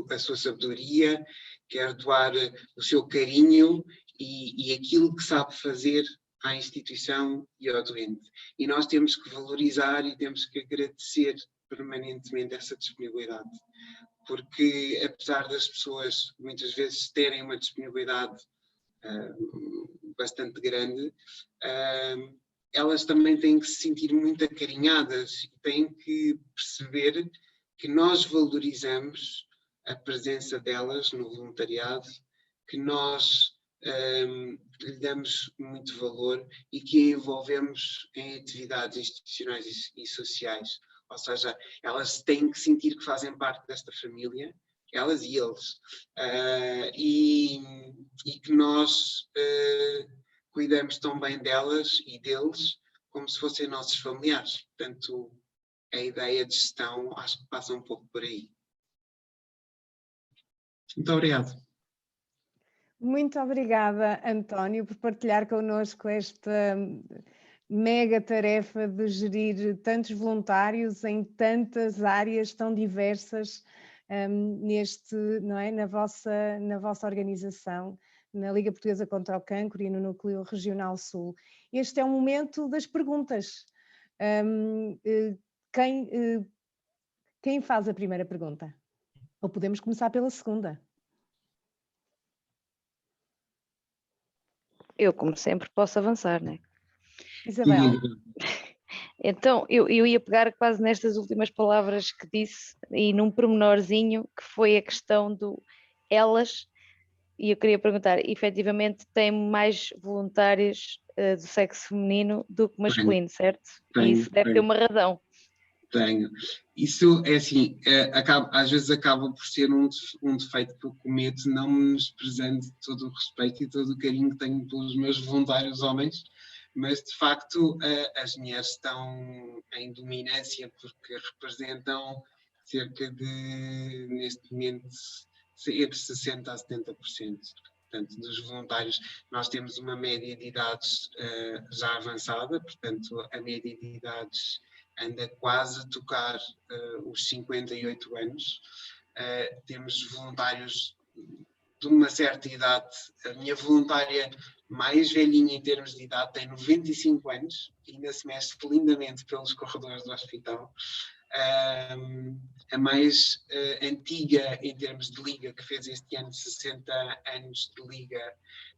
a sua sabedoria, quer doar o seu carinho e aquilo que sabe fazer à instituição e ao doente. E nós temos que valorizar e temos que agradecer permanentemente essa disponibilidade. Porque, apesar das pessoas muitas vezes terem uma disponibilidade bastante grande, elas também têm que se sentir muito acarinhadas e têm que perceber que nós valorizamos a presença delas no voluntariado, que nós lhe damos muito valor e que a envolvemos em atividades institucionais e sociais. Ou seja, elas têm que sentir que fazem parte desta família, elas e eles, e que nós cuidamos tão bem delas e deles como se fossem nossos familiares. Portanto, a ideia de gestão acho que passa um pouco por aí. Muito obrigado. Muito obrigada, António, por partilhar connosco mega tarefa de gerir tantos voluntários em tantas áreas tão diversas não é? na vossa organização, na Liga Portuguesa contra o Cancro e no Núcleo Regional Sul. Este é o momento das perguntas. Quem faz a primeira pergunta? Ou podemos começar pela segunda? Eu, como sempre, posso avançar, não é? Isabel. Então, eu ia pegar quase nestas últimas palavras que disse e num pormenorzinho que foi a questão do elas, e eu queria perguntar, efetivamente tem mais voluntários do sexo feminino do que masculino, certo? E isso deve ter uma razão. Tenho. Isso é assim, às vezes acaba por ser um defeito que eu cometo, não menosprezando todo o respeito e todo o carinho que tenho pelos meus voluntários homens, mas de facto as mulheres estão em dominância porque representam cerca de, neste momento, entre 60% a 70%. Portanto, dos voluntários. Nós temos uma média de idades já avançada, portanto, a média de idades anda quase a tocar os 58 anos. Temos voluntários de uma certa idade. A minha voluntária mais velhinha em termos de idade tem 95 anos, e ainda se mexe lindamente pelos corredores do hospital. A mais antiga em termos de liga, que fez este ano 60 anos de liga,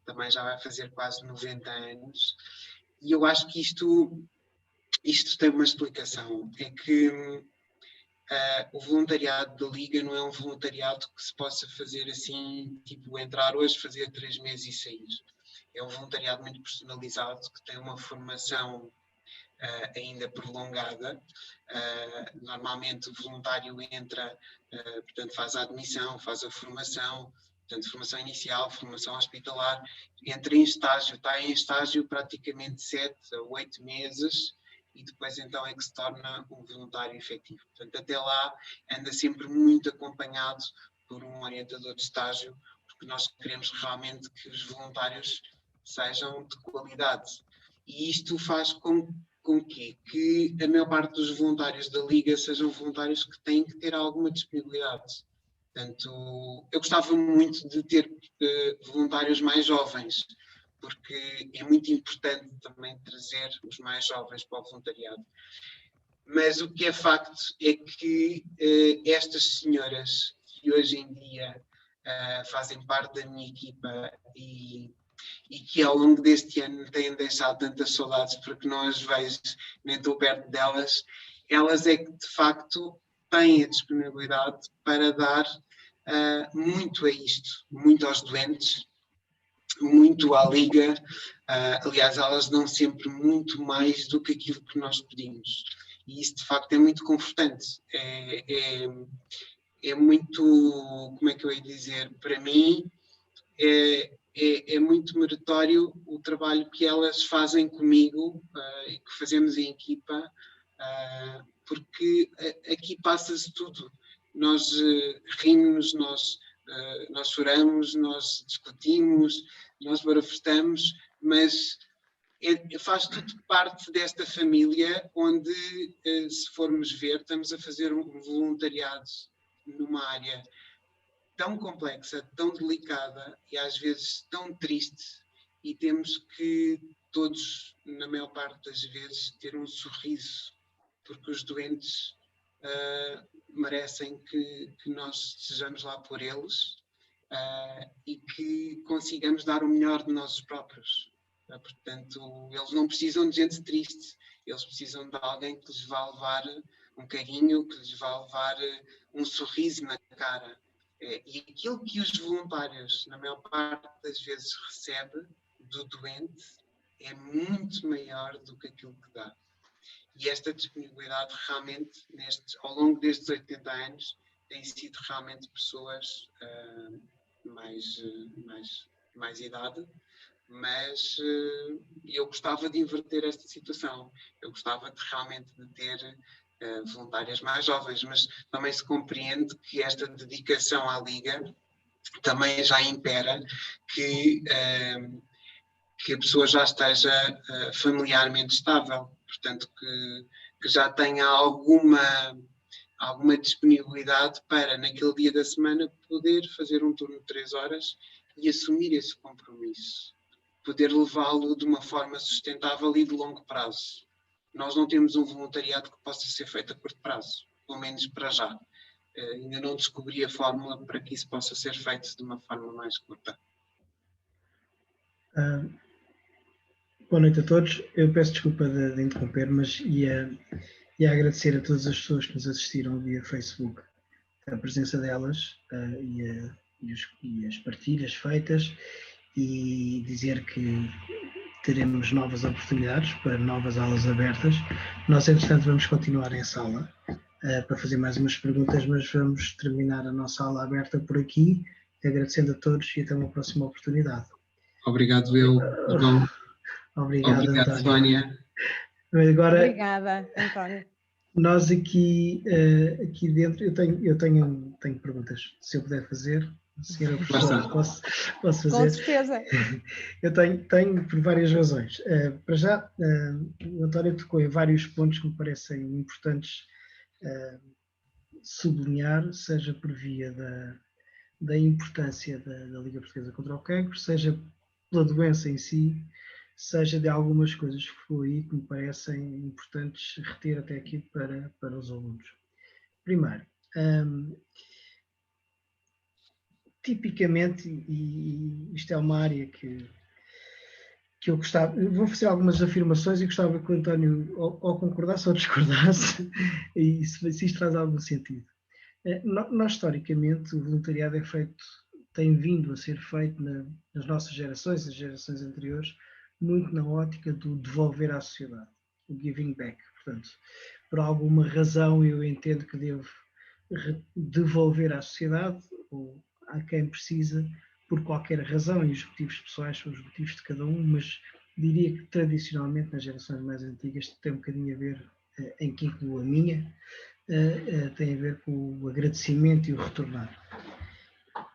também já vai fazer quase 90 anos. E eu acho que isto tem uma explicação, é que o voluntariado da Liga não é um voluntariado que se possa fazer assim, tipo entrar hoje, fazer 3 meses e sair. É um voluntariado muito personalizado, que tem uma formação ainda prolongada. Normalmente o voluntário entra, portanto faz a admissão, faz a formação, portanto formação inicial, formação hospitalar, entra em estágio, está em estágio praticamente 7 a 8 meses, e depois então é que se torna um voluntário efetivo. Portanto, até lá anda sempre muito acompanhado por um orientador de estágio, porque nós queremos realmente que os voluntários sejam de qualidade. E isto faz com que a maior parte dos voluntários da Liga sejam voluntários que têm que ter alguma disponibilidade. Portanto, eu gostava muito de ter voluntários mais jovens, porque é muito importante também trazer os mais jovens para o voluntariado. Mas o que é facto é que estas senhoras que hoje em dia fazem parte da minha equipa e que ao longo deste ano têm deixado tantas saudades porque não as vejo, nem estou perto delas, elas é que de facto têm a disponibilidade para dar muito a isto, muito aos doentes, muito à Liga. Aliás, elas dão sempre muito mais do que aquilo que nós pedimos. E isso, de facto, é muito confortante. É muito, como é que eu ia dizer, para mim, é muito meritório o trabalho que elas fazem comigo e que fazemos em equipa, porque aqui passa-se tudo. Nós rimos, nós choramos, nós discutimos, nós barafustamos, mas faz tudo parte desta família onde, se formos ver, estamos a fazer um voluntariado numa área tão complexa, tão delicada e às vezes tão triste, e temos que todos, na maior parte das vezes, ter um sorriso, porque os doentes merecem que nós estejamos lá por eles e que consigamos dar o melhor de nós próprios. Portanto, eles não precisam de gente triste, eles precisam de alguém que lhes vá levar um carinho, que lhes vá levar um sorriso na cara. E aquilo que os voluntários, na maior parte das vezes, recebem do doente é muito maior do que aquilo que dá. E esta disponibilidade realmente, ao longo destes 80 anos, têm sido realmente pessoas mais idade, mas eu gostava de inverter esta situação. Eu gostava realmente de ter voluntárias mais jovens, mas também se compreende que esta dedicação à Liga também já impera que que a pessoa já esteja familiarmente estável, portanto que já tenha alguma disponibilidade para, naquele dia da semana, poder fazer um turno de 3 horas e assumir esse compromisso. Poder levá-lo de uma forma sustentável e de longo prazo. Nós não temos um voluntariado que possa ser feito a curto prazo, pelo menos para já. Ainda não descobri a fórmula para que isso possa ser feito de uma forma mais curta. Boa noite a todos. Eu peço desculpa de interromper, mas ia agradecer a todas as pessoas que nos assistiram via Facebook a presença delas e as partilhas feitas, e dizer que teremos novas oportunidades para novas aulas abertas. Nós, entretanto, vamos continuar em sala para fazer mais umas perguntas, mas vamos terminar a nossa aula aberta por aqui, agradecendo a todos e até uma próxima oportunidade. Obrigado, eu. João. Obrigado, António. Sónia. Agora, obrigada, António. Nós aqui dentro, eu tenho perguntas, se eu puder fazer. Senhora professora, posso fazer? Com certeza. Eu tenho por várias razões. Para já, o António tocou em vários pontos que me parecem importantes sublinhar, seja por via da importância da Liga Portuguesa contra o Cancro, seja pela doença em si, seja de algumas coisas que foi aí que me parecem importantes reter até aqui para os alunos. Primeiro, tipicamente, e isto é uma área que eu gostava, eu vou fazer algumas afirmações e gostava que o António ou concordasse ou discordasse, e se isto faz algum sentido. Nós, historicamente, o voluntariado tem vindo a ser feito nas nossas gerações, as gerações anteriores, muito na ótica do devolver à sociedade, o giving back. Portanto, por alguma razão eu entendo que devo devolver à sociedade, ou a quem precisa, por qualquer razão, e os motivos pessoais são os motivos de cada um, mas diria que tradicionalmente nas gerações mais antigas tem um bocadinho a ver, em que incluo a minha, tem a ver com o agradecimento e o retornar.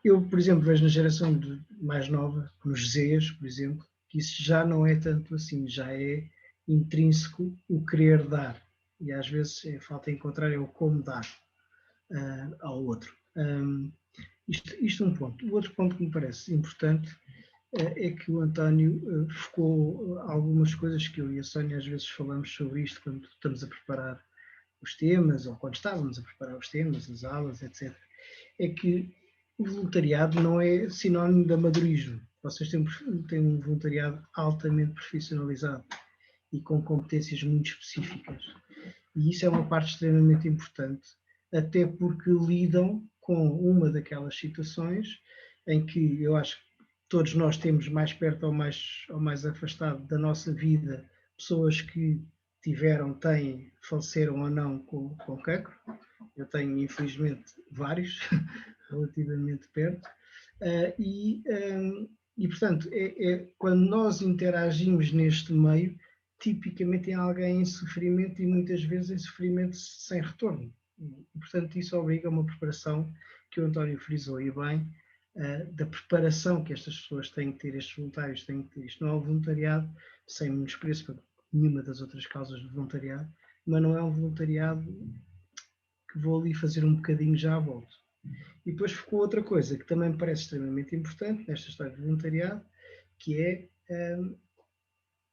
Eu, por exemplo, vejo na geração mais nova, nos Zs, por exemplo, que isso já não é tanto assim, já é intrínseco o querer dar. E às vezes falta encontrar o como dar ao outro. Isto é um ponto. O outro ponto que me parece importante é que o António focou algumas coisas que eu e a Sónia às vezes falamos sobre isto quando estamos a preparar os temas, ou quando estávamos a preparar os temas, as aulas, etc. É que o voluntariado não é sinónimo de amadorismo. Vocês têm um voluntariado altamente profissionalizado e com competências muito específicas. E isso é uma parte extremamente importante, até porque lidam com uma daquelas situações em que eu acho que todos nós temos mais perto ou mais afastado da nossa vida pessoas que têm, faleceram ou não com cancro. Eu tenho, infelizmente, vários, relativamente perto. E portanto, quando nós interagimos neste meio, tipicamente tem alguém em sofrimento e muitas vezes em sofrimento sem retorno. E, portanto, isso obriga a uma preparação que o António frisou e bem, da preparação que estas pessoas têm que ter, estes voluntários têm que ter. Isto não é um voluntariado sem menospreço para nenhuma das outras causas de voluntariado, mas não é um voluntariado que vou ali fazer um bocadinho já à volta. E depois ficou outra coisa que também me parece extremamente importante nesta história de voluntariado, que é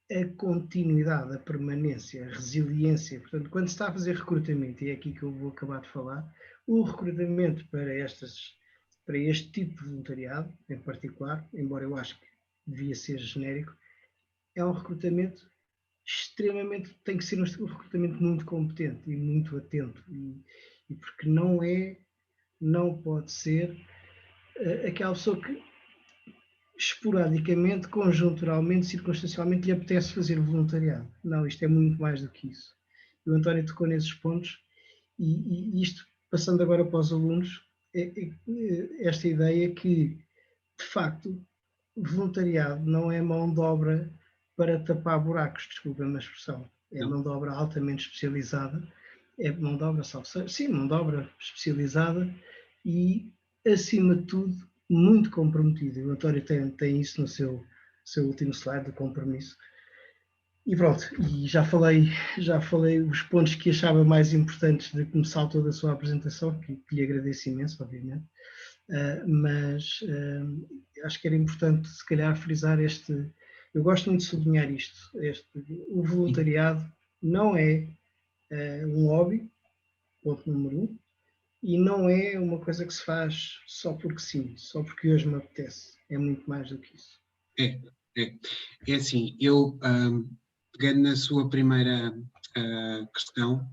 a continuidade, a permanência, a resiliência. Portanto, quando se está a fazer recrutamento, e é aqui que eu vou acabar de falar, o recrutamento para este tipo de voluntariado, em particular, embora eu acho que devia ser genérico, é um recrutamento extremamente, tem que ser um recrutamento muito competente e muito atento, e porque não pode ser aquela pessoa que esporadicamente, conjunturalmente, circunstancialmente lhe apetece fazer voluntariado. Não, isto é muito mais do que isso. O António tocou nesses pontos e isto, passando agora para os alunos, esta ideia que, de facto, voluntariado não é mão de obra para tapar buracos, desculpem a expressão. É mão de obra altamente especializada, é mão de obra, mão de obra especializada e, acima de tudo, muito comprometida. O António tem isso no seu seu último slide do compromisso. E pronto, e já falei os pontos que achava mais importantes de que me saltou da sua apresentação, que lhe agradeço imenso, obviamente, mas acho que era importante, se calhar, frisar eu gosto muito de sublinhar isto, o voluntariado não é um hobby, ponto número 1, e não é uma coisa que se faz só porque sim, só porque hoje me apetece, é muito mais do que isso. É assim, eu, pegando na sua primeira questão,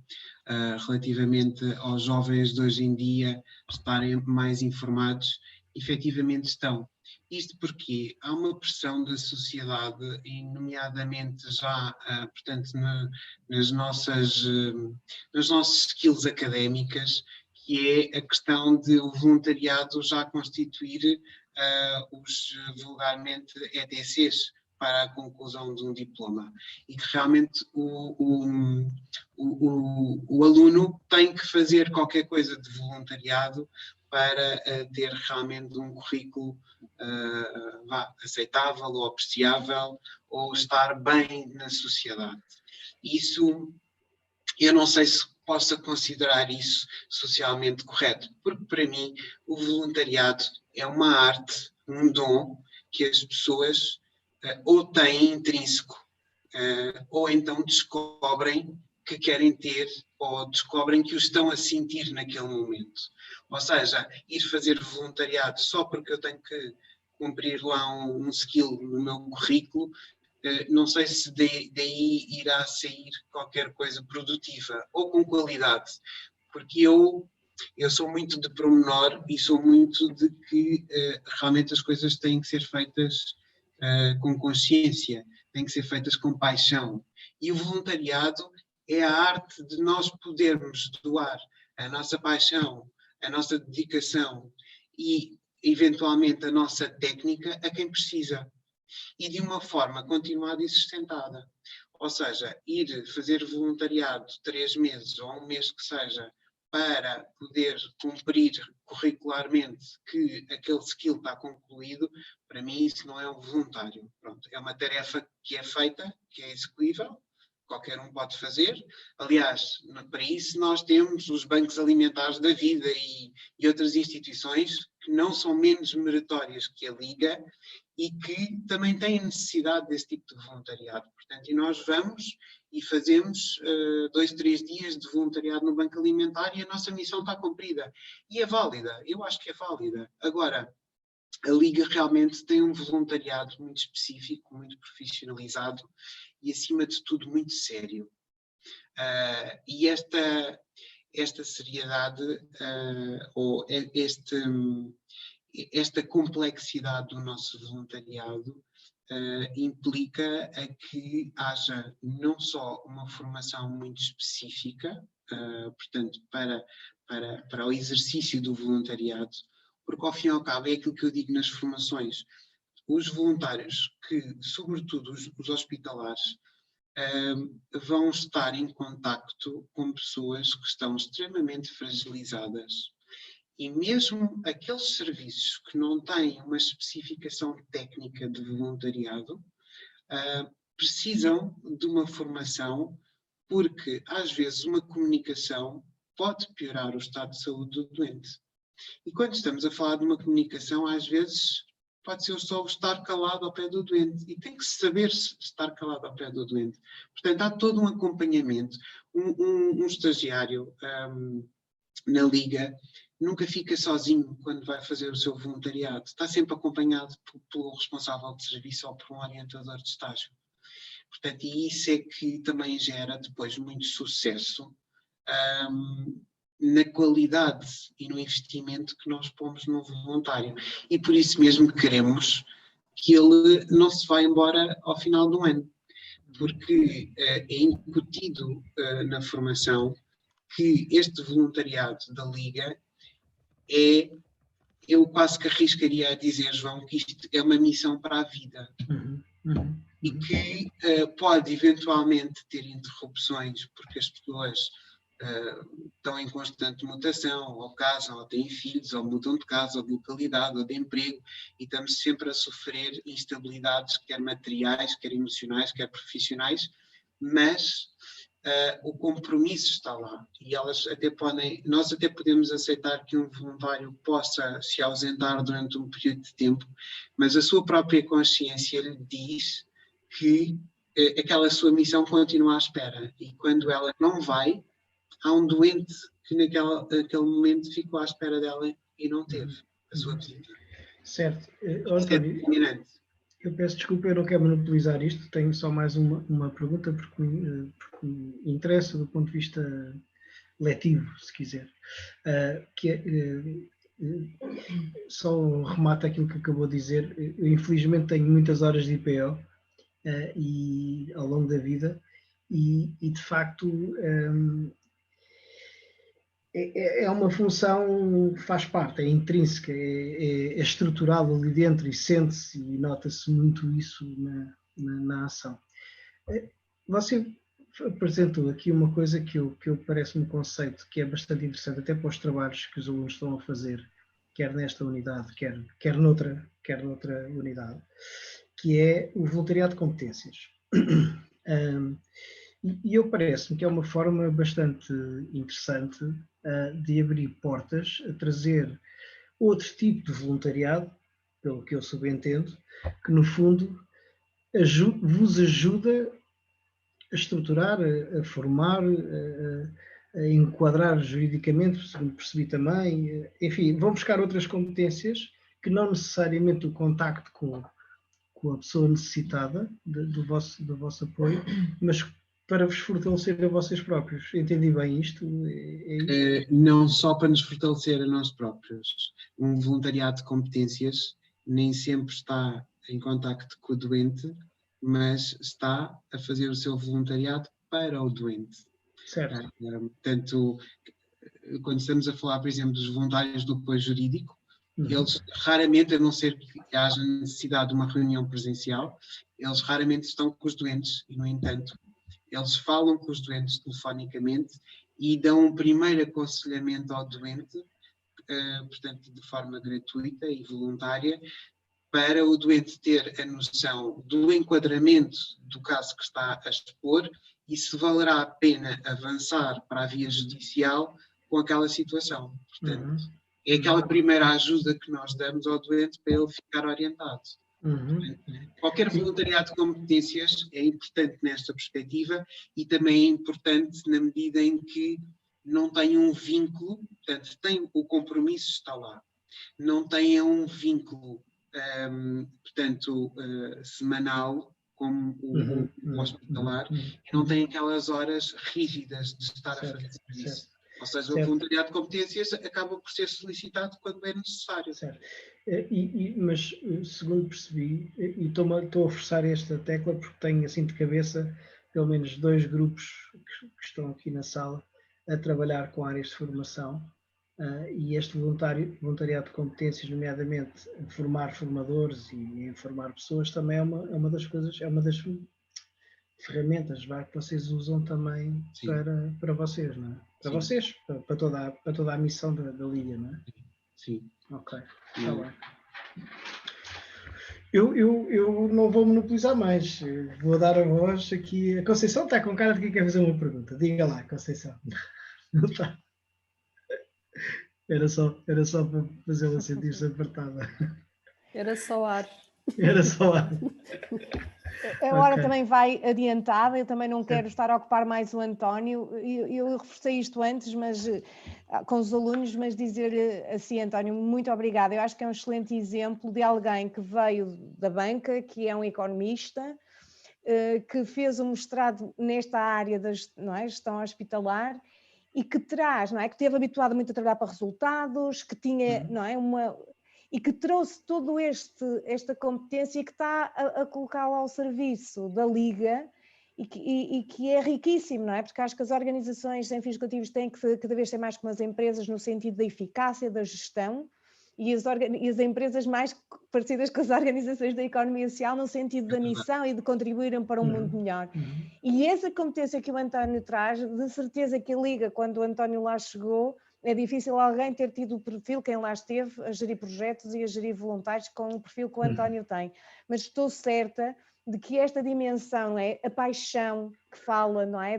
relativamente aos jovens de hoje em dia estarem mais informados, efetivamente estão. Isto porque há uma pressão da sociedade, e nomeadamente já, portanto, nas nossas skills académicas, que é a questão de o voluntariado já constituir os vulgarmente ETCs para a conclusão de um diploma, e que realmente o aluno tem que fazer qualquer coisa de voluntariado para ter realmente um currículo aceitável ou apreciável, ou estar bem na sociedade. Isso, eu não sei se possa considerar isso socialmente correto, porque para mim o voluntariado é uma arte, um dom que as pessoas ou têm intrínseco, ou então descobrem que querem ter, ou descobrem que o estão a sentir naquele momento. Ou seja, ir fazer voluntariado só porque eu tenho que cumprir lá um skill no meu currículo, não sei se daí irá sair qualquer coisa produtiva ou com qualidade, porque eu sou muito de pormenor e sou muito de que realmente as coisas têm que ser feitas com consciência, têm que ser feitas com paixão. E o voluntariado é a arte de nós podermos doar a nossa paixão, a nossa dedicação e, eventualmente, a nossa técnica a quem precisa. E de uma forma continuada e sustentada. Ou seja, ir fazer voluntariado 3 meses ou 1 mês que seja, para poder cumprir curricularmente que aquele skill está concluído, para mim isso não é um voluntário. Pronto, é uma tarefa que é feita, que é execuível, qualquer um pode fazer. Aliás, para isso nós temos os bancos alimentares da vida e outras instituições que não são menos meritórias que a Liga e que também têm necessidade desse tipo de voluntariado. Portanto, e nós vamos e fazemos 2, 3 dias de voluntariado no banco alimentar e a nossa missão está cumprida. E é válida, eu acho que é válida. Agora, a Liga realmente tem um voluntariado muito específico, muito profissionalizado e, acima de tudo, muito sério. E esta seriedade, ou esta complexidade do nosso voluntariado implica a que haja não só uma formação muito específica, portanto, para o exercício do voluntariado, porque ao fim e ao cabo é aquilo que eu digo nas formações, os voluntários que, sobretudo os hospitalares, vão estar em contacto com pessoas que estão extremamente fragilizadas. E mesmo aqueles serviços que não têm uma especificação técnica de voluntariado, precisam de uma formação, porque às vezes uma comunicação pode piorar o estado de saúde do doente. E quando estamos a falar de uma comunicação, às vezes pode ser só o estar calado ao pé do doente. E tem que saber estar calado ao pé do doente. Portanto, há todo um acompanhamento. Um estagiário na Liga nunca fica sozinho quando vai fazer o seu voluntariado. Está sempre acompanhado pelo responsável de serviço ou por um orientador de estágio. Portanto, e isso é que também gera depois muito sucesso na qualidade e no investimento que nós pomos no voluntário. E por isso mesmo que queremos que ele não se vá embora ao final do ano. Porque é incutido na formação que este voluntariado da Liga eu quase que arriscaria a dizer, João, que isto é uma missão para a vida. E que pode eventualmente ter interrupções, porque as pessoas estão em constante mutação, ou casam, ou têm filhos, ou mudam de casa, ou de localidade, ou de emprego, e estamos sempre a sofrer instabilidades, quer materiais, quer emocionais, quer profissionais, mas o compromisso está lá, e nós até podemos aceitar que um voluntário possa se ausentar durante um período de tempo, mas a sua própria consciência lhe diz que aquela sua missão continua à espera, e quando ela não vai, há um doente que naquele momento ficou à espera dela e não teve a sua visita. Certo. Isso é determinante. Eu peço desculpa, eu não quero monopolizar isto, tenho só mais uma pergunta, porque me interessa do ponto de vista letivo, se quiser, que só remata aquilo que acabou de dizer. Eu infelizmente tenho muitas horas de IPO e, ao longo da vida, e de facto é uma função que faz parte, é intrínseca, é estrutural ali dentro, e sente-se e nota-se muito isso na ação. Você apresentou aqui uma coisa que parece-me um conceito que é bastante interessante, até para os trabalhos que os alunos estão a fazer, quer nesta unidade, quer noutra unidade, que é o voluntariado de competências. E eu parece-me que é uma forma bastante interessante de abrir portas, a trazer outro tipo de voluntariado, pelo que eu subentendo, que no fundo vos ajuda a estruturar, a formar, a enquadrar juridicamente, segundo percebi também, enfim, vão buscar outras competências que não necessariamente o contacto com a pessoa necessitada do vosso apoio, mas para vos fortalecer a vocês próprios. Entendi bem isto? É isto? Não só para nos fortalecer a nós próprios. Um voluntariado de competências nem sempre está em contacto com o doente, mas está a fazer o seu voluntariado para o doente. Certo. Portanto, quando estamos a falar, por exemplo, dos voluntários do apoio jurídico, eles raramente, a não ser que haja necessidade de uma reunião presencial, eles raramente estão com os doentes e, no entanto, eles falam com os doentes telefonicamente e dão um primeiro aconselhamento ao doente, portanto, de forma gratuita e voluntária, para o doente ter a noção do enquadramento do caso que está a expor e se valerá a pena avançar para a via judicial com aquela situação. Portanto, é aquela primeira ajuda que nós damos ao doente para ele ficar orientado. Qualquer voluntariado de competências é importante nesta perspectiva e também é importante na medida em que não tem um vínculo, portanto, o compromisso está lá, não tem um vínculo, portanto, semanal, como o hospitalar, não tem aquelas horas rígidas de estar a fazer serviço. Ou seja, o voluntariado de competências acaba por ser solicitado quando é necessário. Certo. Mas, segundo percebi, e estou a forçar esta tecla porque tenho assim de cabeça pelo menos 2 grupos que estão aqui na sala a trabalhar com áreas de formação, e este voluntariado de competências, nomeadamente formar formadores e informar pessoas, também é uma das coisas, é uma das ferramentas que vocês usam também para vocês, não é? Para vocês, para toda a missão da Liga, não é? Sim. Ok, está bem. Eu não vou monopolizar mais, vou dar a voz aqui. A Conceição está com cara de que quer fazer uma pergunta. Diga lá, Conceição. Não está. Era só para fazê-la sentir-se apertada. Era só ar. Era só ar. A hora também vai adiantada, eu também não quero estar a ocupar mais o António. Eu reforcei isto antes, mas com os alunos, mas dizer-lhe assim, António, muito obrigada. Eu acho que é um excelente exemplo de alguém que veio da banca, que é um economista, que fez um mestrado nesta área da gestão hospitalar e que traz, não é, que esteve habituado muito a trabalhar para resultados, que tinha, não é, e que trouxe toda esta competência e que está a colocá-la ao serviço da Liga e que é riquíssimo, não é? Porque acho que as organizações sem fins lucrativos têm que cada vez ser mais como as empresas no sentido da eficácia, da gestão, e as empresas mais parecidas com as organizações da economia social no sentido da missão e de contribuírem para um mundo melhor. E essa competência que o António traz, de certeza que liga, quando o António lá chegou, é difícil alguém ter tido o perfil, quem lá esteve, a gerir projetos e a gerir voluntários com o perfil que o António tem. Mas estou certa de que esta dimensão, não é? A paixão que fala, não é?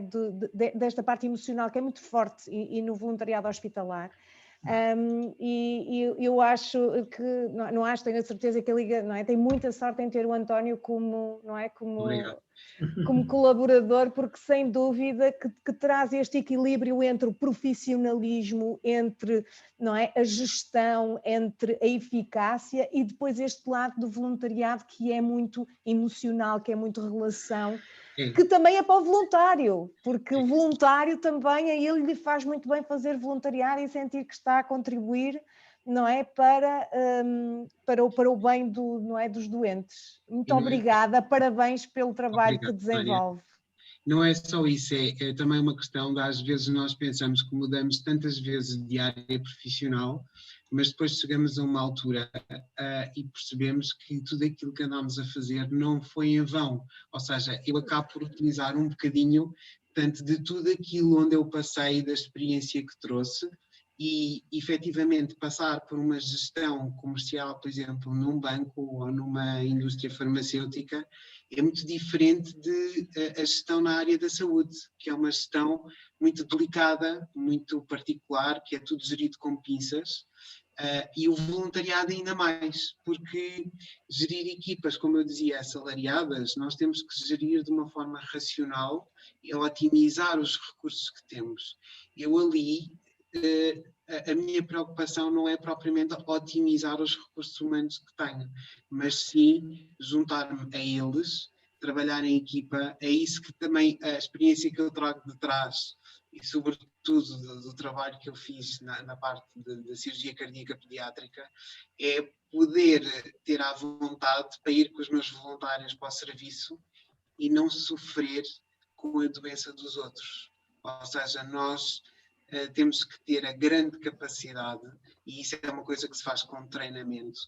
Desta parte emocional que é muito forte e no voluntariado hospitalar. E eu acho que, não acho, tenho a certeza que a Liga, não é? Tem muita sorte em ter o António como, não é? Como colaborador, porque sem dúvida que traz este equilíbrio entre o profissionalismo, entre, não é, a gestão, entre a eficácia e depois este lado do voluntariado que é muito emocional, que é muito relação, que também é para o voluntário, porque o voluntário também, a ele lhe faz muito bem fazer voluntariado e sentir que está a contribuir, não é, para o bem não é, dos doentes. Muito obrigada, parabéns pelo trabalho que desenvolve. Não é só isso, é também uma questão de, às vezes nós pensamos que mudamos tantas vezes de área profissional, mas depois chegamos a uma altura e percebemos que tudo aquilo que andámos a fazer não foi em vão. Ou seja, eu acabo por utilizar um bocadinho, tanto de tudo aquilo onde eu passei, da experiência que trouxe, e efetivamente passar por uma gestão comercial, por exemplo, num banco ou numa indústria farmacêutica, é muito diferente de a gestão na área da saúde, que é uma gestão muito delicada, muito particular, que é tudo gerido com pinças, e o voluntariado ainda mais, porque gerir equipas, como eu dizia, assalariadas, nós temos que gerir de uma forma racional e otimizar os recursos que temos. Eu ali... a minha preocupação não é propriamente otimizar os recursos humanos que tenho, mas sim juntar-me a eles, trabalhar em equipa. É isso que também a experiência que eu trago de trás e sobretudo do trabalho que eu fiz na parte da cirurgia cardíaca pediátrica, é poder ter à vontade para ir com os meus voluntários para o serviço e não sofrer com a doença dos outros. Ou seja, nós temos que ter a grande capacidade, e isso é uma coisa que se faz com treinamento,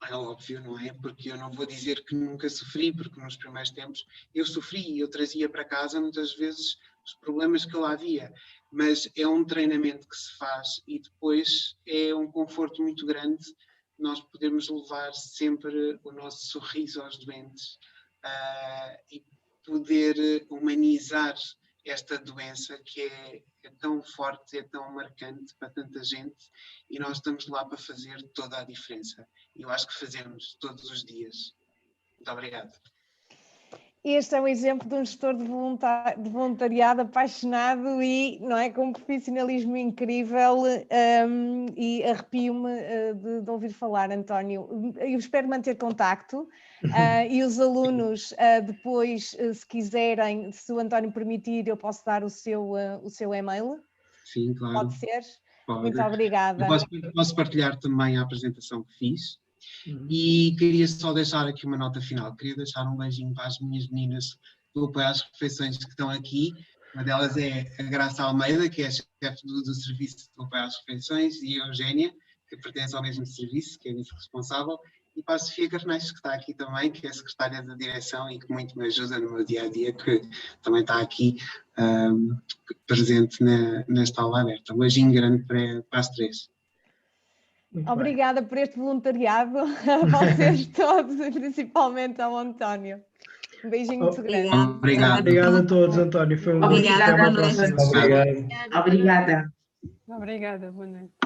é óbvio, não é? Porque eu não vou dizer que nunca sofri, porque nos primeiros tempos eu sofri e eu trazia para casa muitas vezes os problemas que lá havia, mas é um treinamento que se faz e depois é um conforto muito grande nós podemos levar sempre o nosso sorriso aos doentes e poder humanizar esta doença que é tão forte, é tão marcante para tanta gente, e nós estamos lá para fazer toda a diferença. E eu acho que fazemos todos os dias. Muito obrigado. Este é um exemplo de um gestor de voluntariado apaixonado e, não é, com um profissionalismo incrível, e arrepio-me de ouvir falar, António. Eu espero manter contacto e os alunos depois, se quiserem, se o António permitir, eu posso dar o seu e-mail. Sim, claro. Pode ser? Pode. Muito obrigada. Eu posso partilhar também a apresentação que fiz. E queria só deixar aqui uma nota final. Queria deixar um beijinho para as minhas meninas do apoio às refeições que estão aqui. Uma delas é a Graça Almeida, que é a chefe do serviço do apoio às refeições, e a Eugénia, que pertence ao mesmo serviço, que é vice-responsável, e para a Sofia Carneixo, que está aqui também, que é a secretária da direção e que muito me ajuda no meu dia-a-dia, que também está aqui presente nesta aula aberta. Um beijinho grande para as três. Obrigada por este voluntariado, a vocês todos e principalmente ao António. Um beijinho muito grande. Obrigado. Obrigado a todos, António. Foi um gosto. Obrigada, Até uma próxima. Obrigada. Obrigada, boa noite.